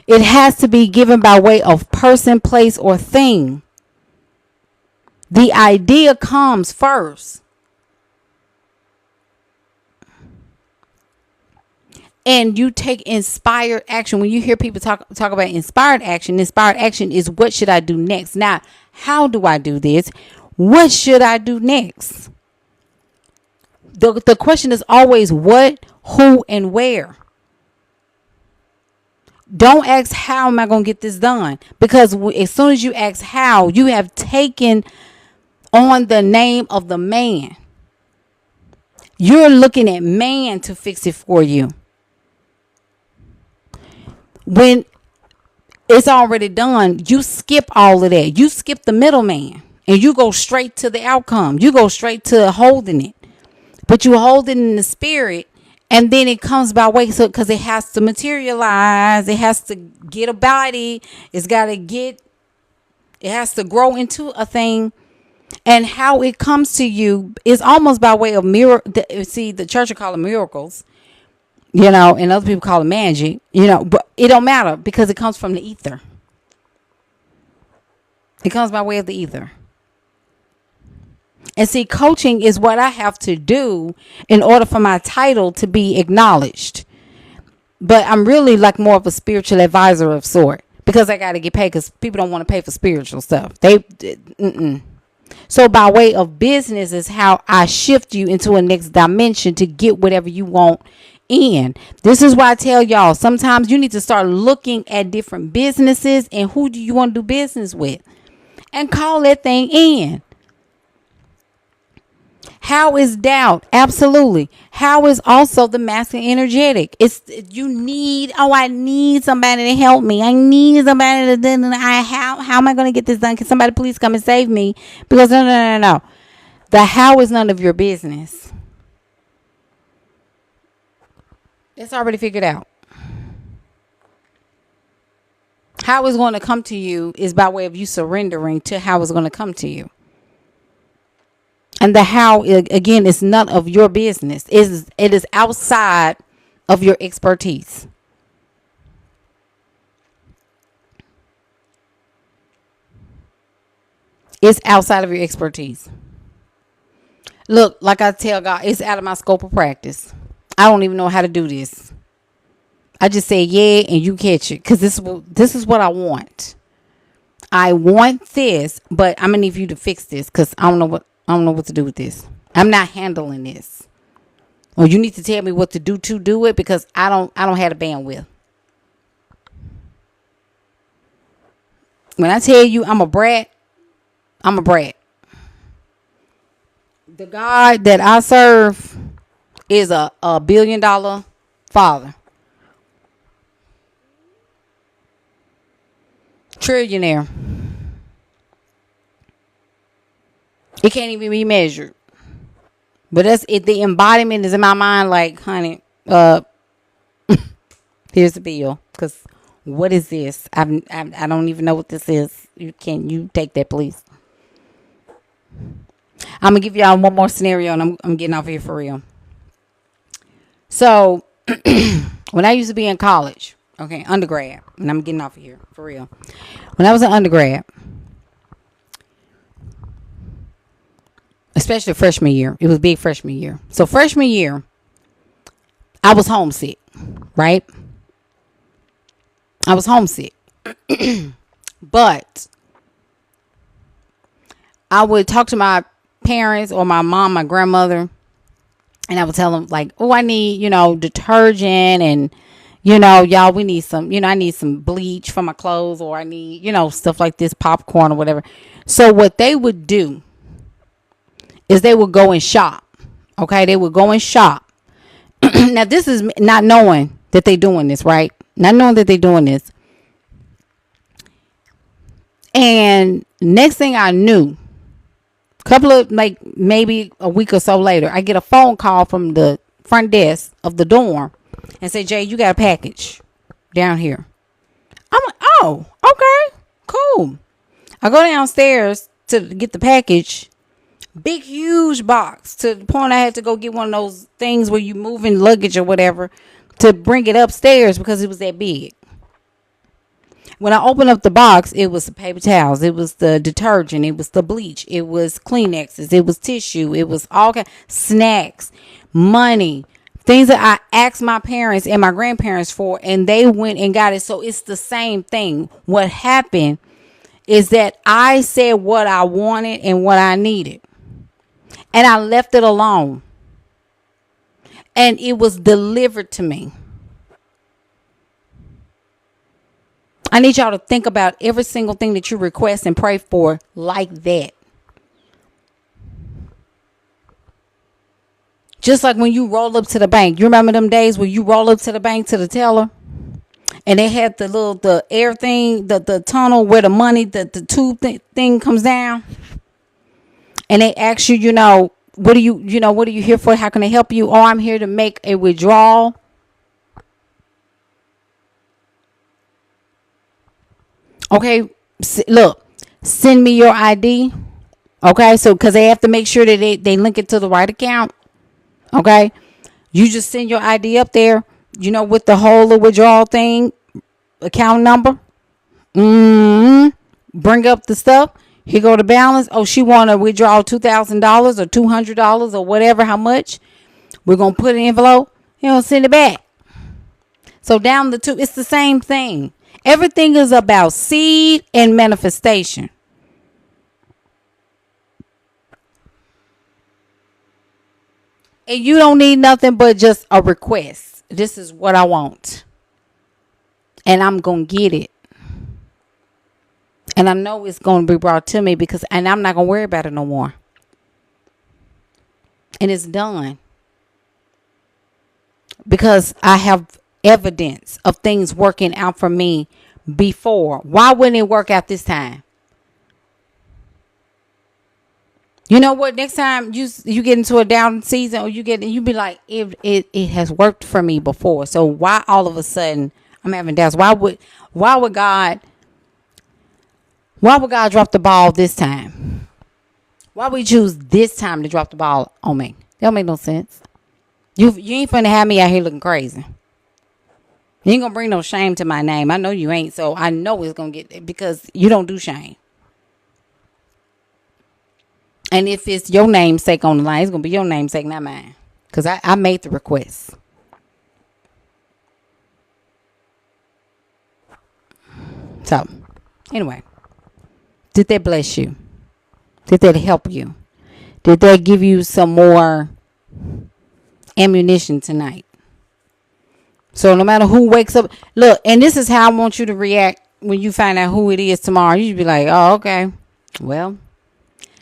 It has to be given by way of person, place, or thing. The idea comes first. And you take inspired action. When you hear people talk about inspired action is what should I do next? Now, how do I do this? What should I do next? The question is always what, who, and where. Don't ask how am I going to get this done? Because as soon as you ask how, you have taken on the name of the man. You're looking at man to fix it for you. When it's already done, you skip all of that. You skip the middleman and you go straight to the outcome. You go straight to holding it. But you hold it in the spirit, and then it comes by way, so because it has to materialize, it has to get a body, it has to grow into a thing. And how it comes to you is almost by way of miracle. See, the church will call it miracles, and other people call it magic, but it don't matter because it comes from the ether. It comes by way of the ether. And see, coaching is what I have to do in order for my title to be acknowledged. But I'm really like more of a spiritual advisor of sort, because I got to get paid, because people don't want to pay for spiritual stuff. So by way of business is how I shift you into a next dimension to get whatever you want in. This is why I tell y'all, sometimes you need to start looking at different businesses and who do you want to do business with, and call that thing in. How is doubt? Absolutely. How is also the masculine energetic? I need somebody to help me. I need somebody to do. How am I going to get this done? Can somebody please come and save me? Because no. The how is none of your business. It's already figured out. How it's going to come to you is by way of you surrendering to how it's going to come to you. And the how, again, is none of your business. It is outside of your expertise. It's outside of your expertise. Look, like I tell God, it's out of my scope of practice. I don't even know how to do this. I just say yeah, and you catch it, because this is what I want. I want this, but I'm gonna need you to fix this, because I don't know what to do with this. I'm not handling this. Or you need to tell me what to do it, because I don't have the bandwidth. When I tell you I'm a brat, I'm a brat. The God that I serve is a $1 billion father. Trillionaire. It can't even be measured. But that's it. The embodiment is in my mind like, honey, here's the bill. Because what is this? I don't even know what this is. You take that, please? I'm going to give y'all one more scenario, and I'm getting off here for real. So, when I used to be in college, okay, undergrad, and I'm getting off of here for real. When I was an undergrad, especially freshman year, it was big freshman year. So freshman year, I was homesick, right? I was homesick. But I would talk to my parents or my mom, my grandmother, and I would tell them like, oh, I need, detergent, and, y'all, we need some, I need some bleach for my clothes, or I need, stuff like this, popcorn or whatever. So what they would do is they would go and shop. Okay, they would go and shop. Now, this is not knowing that they're doing this, right? Not knowing that they're doing this. And next thing I knew, couple of like maybe a week or so later, I get a phone call from the front desk of the dorm and say, Jay, you got a package down here. I'm like, oh, okay, cool. I go downstairs to get the package. Big, huge box, to the point I had to go get one of those things where you move in luggage or whatever to bring it upstairs because it was that big. When I opened up the box, it was the paper towels, it was the detergent, it was the bleach, it was Kleenexes, it was tissue, it was all kinds snacks, money, things that I asked my parents and my grandparents for, and they went and got it. So it's the same thing. What happened is that I said what I wanted and what I needed, and I left it alone, and it was delivered to me. I need y'all to think about every single thing that you request and pray for like that. Just like when you roll up to the bank. You remember them days where you roll up to the bank to the teller and they had the air thing, the tunnel where the money, the tube thing comes down. And they ask you, what are you here for? How can I help you? Oh, I'm here to make a withdrawal. Okay, look, send me your ID. Okay, so because they have to make sure that they link it to the right account. Okay, you just send your ID up there, with the whole withdrawal thing, account number. Bring up the stuff. Here go the balance. Oh, she want to withdraw $2,000 or $200 or whatever, how much. We're going to put an envelope. Send it back. So down the two, it's the same thing. Everything is about seed and manifestation. And you don't need nothing but just a request. This is what I want. And I'm going to get it. And I know it's going to be brought to me and I'm not going to worry about it no more. And it's done. Because I have evidence of things working out for me before. Why wouldn't it work out this time? You know what? Next time you get into a down season, or you be like, it has worked for me before. So why all of a sudden I'm having doubts? Why would God drop the ball this time? Why would he choose this time to drop the ball on me? That don't make no sense. You ain't finna have me out here looking crazy. You ain't gonna bring no shame to my name. I know you ain't, so I know it's gonna get, because you don't do shame. And if it's your namesake on the line, it's gonna be your namesake, not mine. Because I made the request. So, anyway. Did that bless you? Did that help you? Did that give you some more ammunition tonight? So no matter who wakes up, look, and this is how I want you to react when you find out who it is tomorrow. You should be like, oh, okay. Well,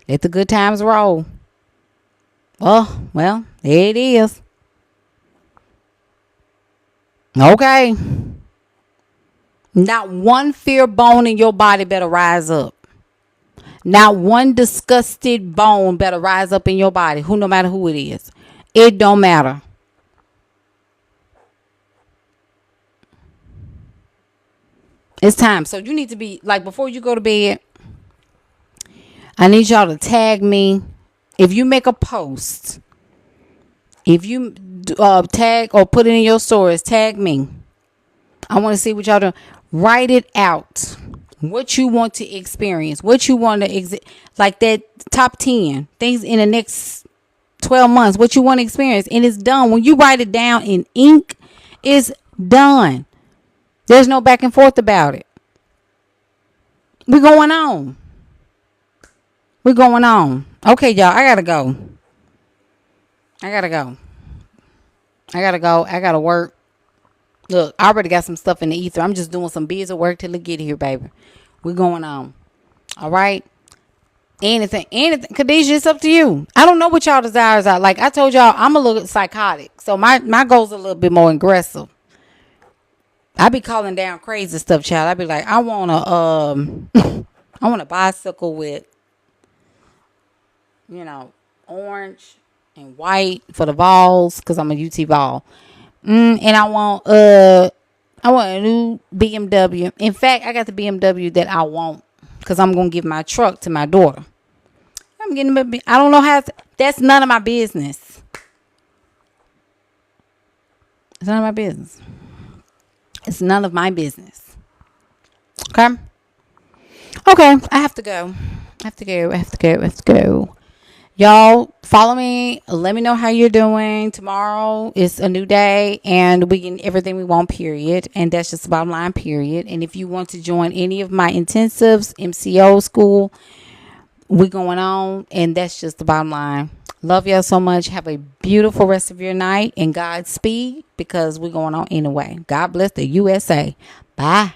let the good times roll. Oh, well, there it is. Okay. Not one fear bone in your body better rise up. Not one disgusted bone better rise up in your body. No matter who it is. It don't matter. It's time. So you need to be, like, before you go to bed, I need y'all to tag me. If you make a post, if you tag or put it in your stories, tag me. I want to see what y'all do. Write it out. What you want to experience. What you want to like that top 10 things in the next 12 months. What you want to experience. And it's done. When you write it down in ink, it's done. There's no back and forth about it. We're going on. Okay, y'all. I gotta go. I gotta work. Look, I already got some stuff in the ether. I'm just doing some busy work till it get here, baby. We're going on. All right. Anything. Khadijah, it's up to you. I don't know what y'all desires are. Like I told y'all, I'm a little psychotic. So my goals are a little bit more aggressive. I be calling down crazy stuff, child. I be like, I want to, I want a bicycle with, orange and white for the balls, because I'm a UT ball. And I want a new BMW. In fact, I got the BMW that I want, because I'm gonna give my truck to my daughter. I'm getting I don't know how that's none of my business. It's none of my business. It's none of my business. Okay. Okay, I have to go. I have to go. Y'all follow me. Let me know how you're doing. Tomorrow is a new day, and we get everything we want, period. And that's just the bottom line, period. And if you want to join any of my intensives, MCO school, we going on, and that's just the bottom line. Love y'all so much. Have a beautiful rest of your night, and Godspeed, because we're going on anyway. God bless the USA. Bye.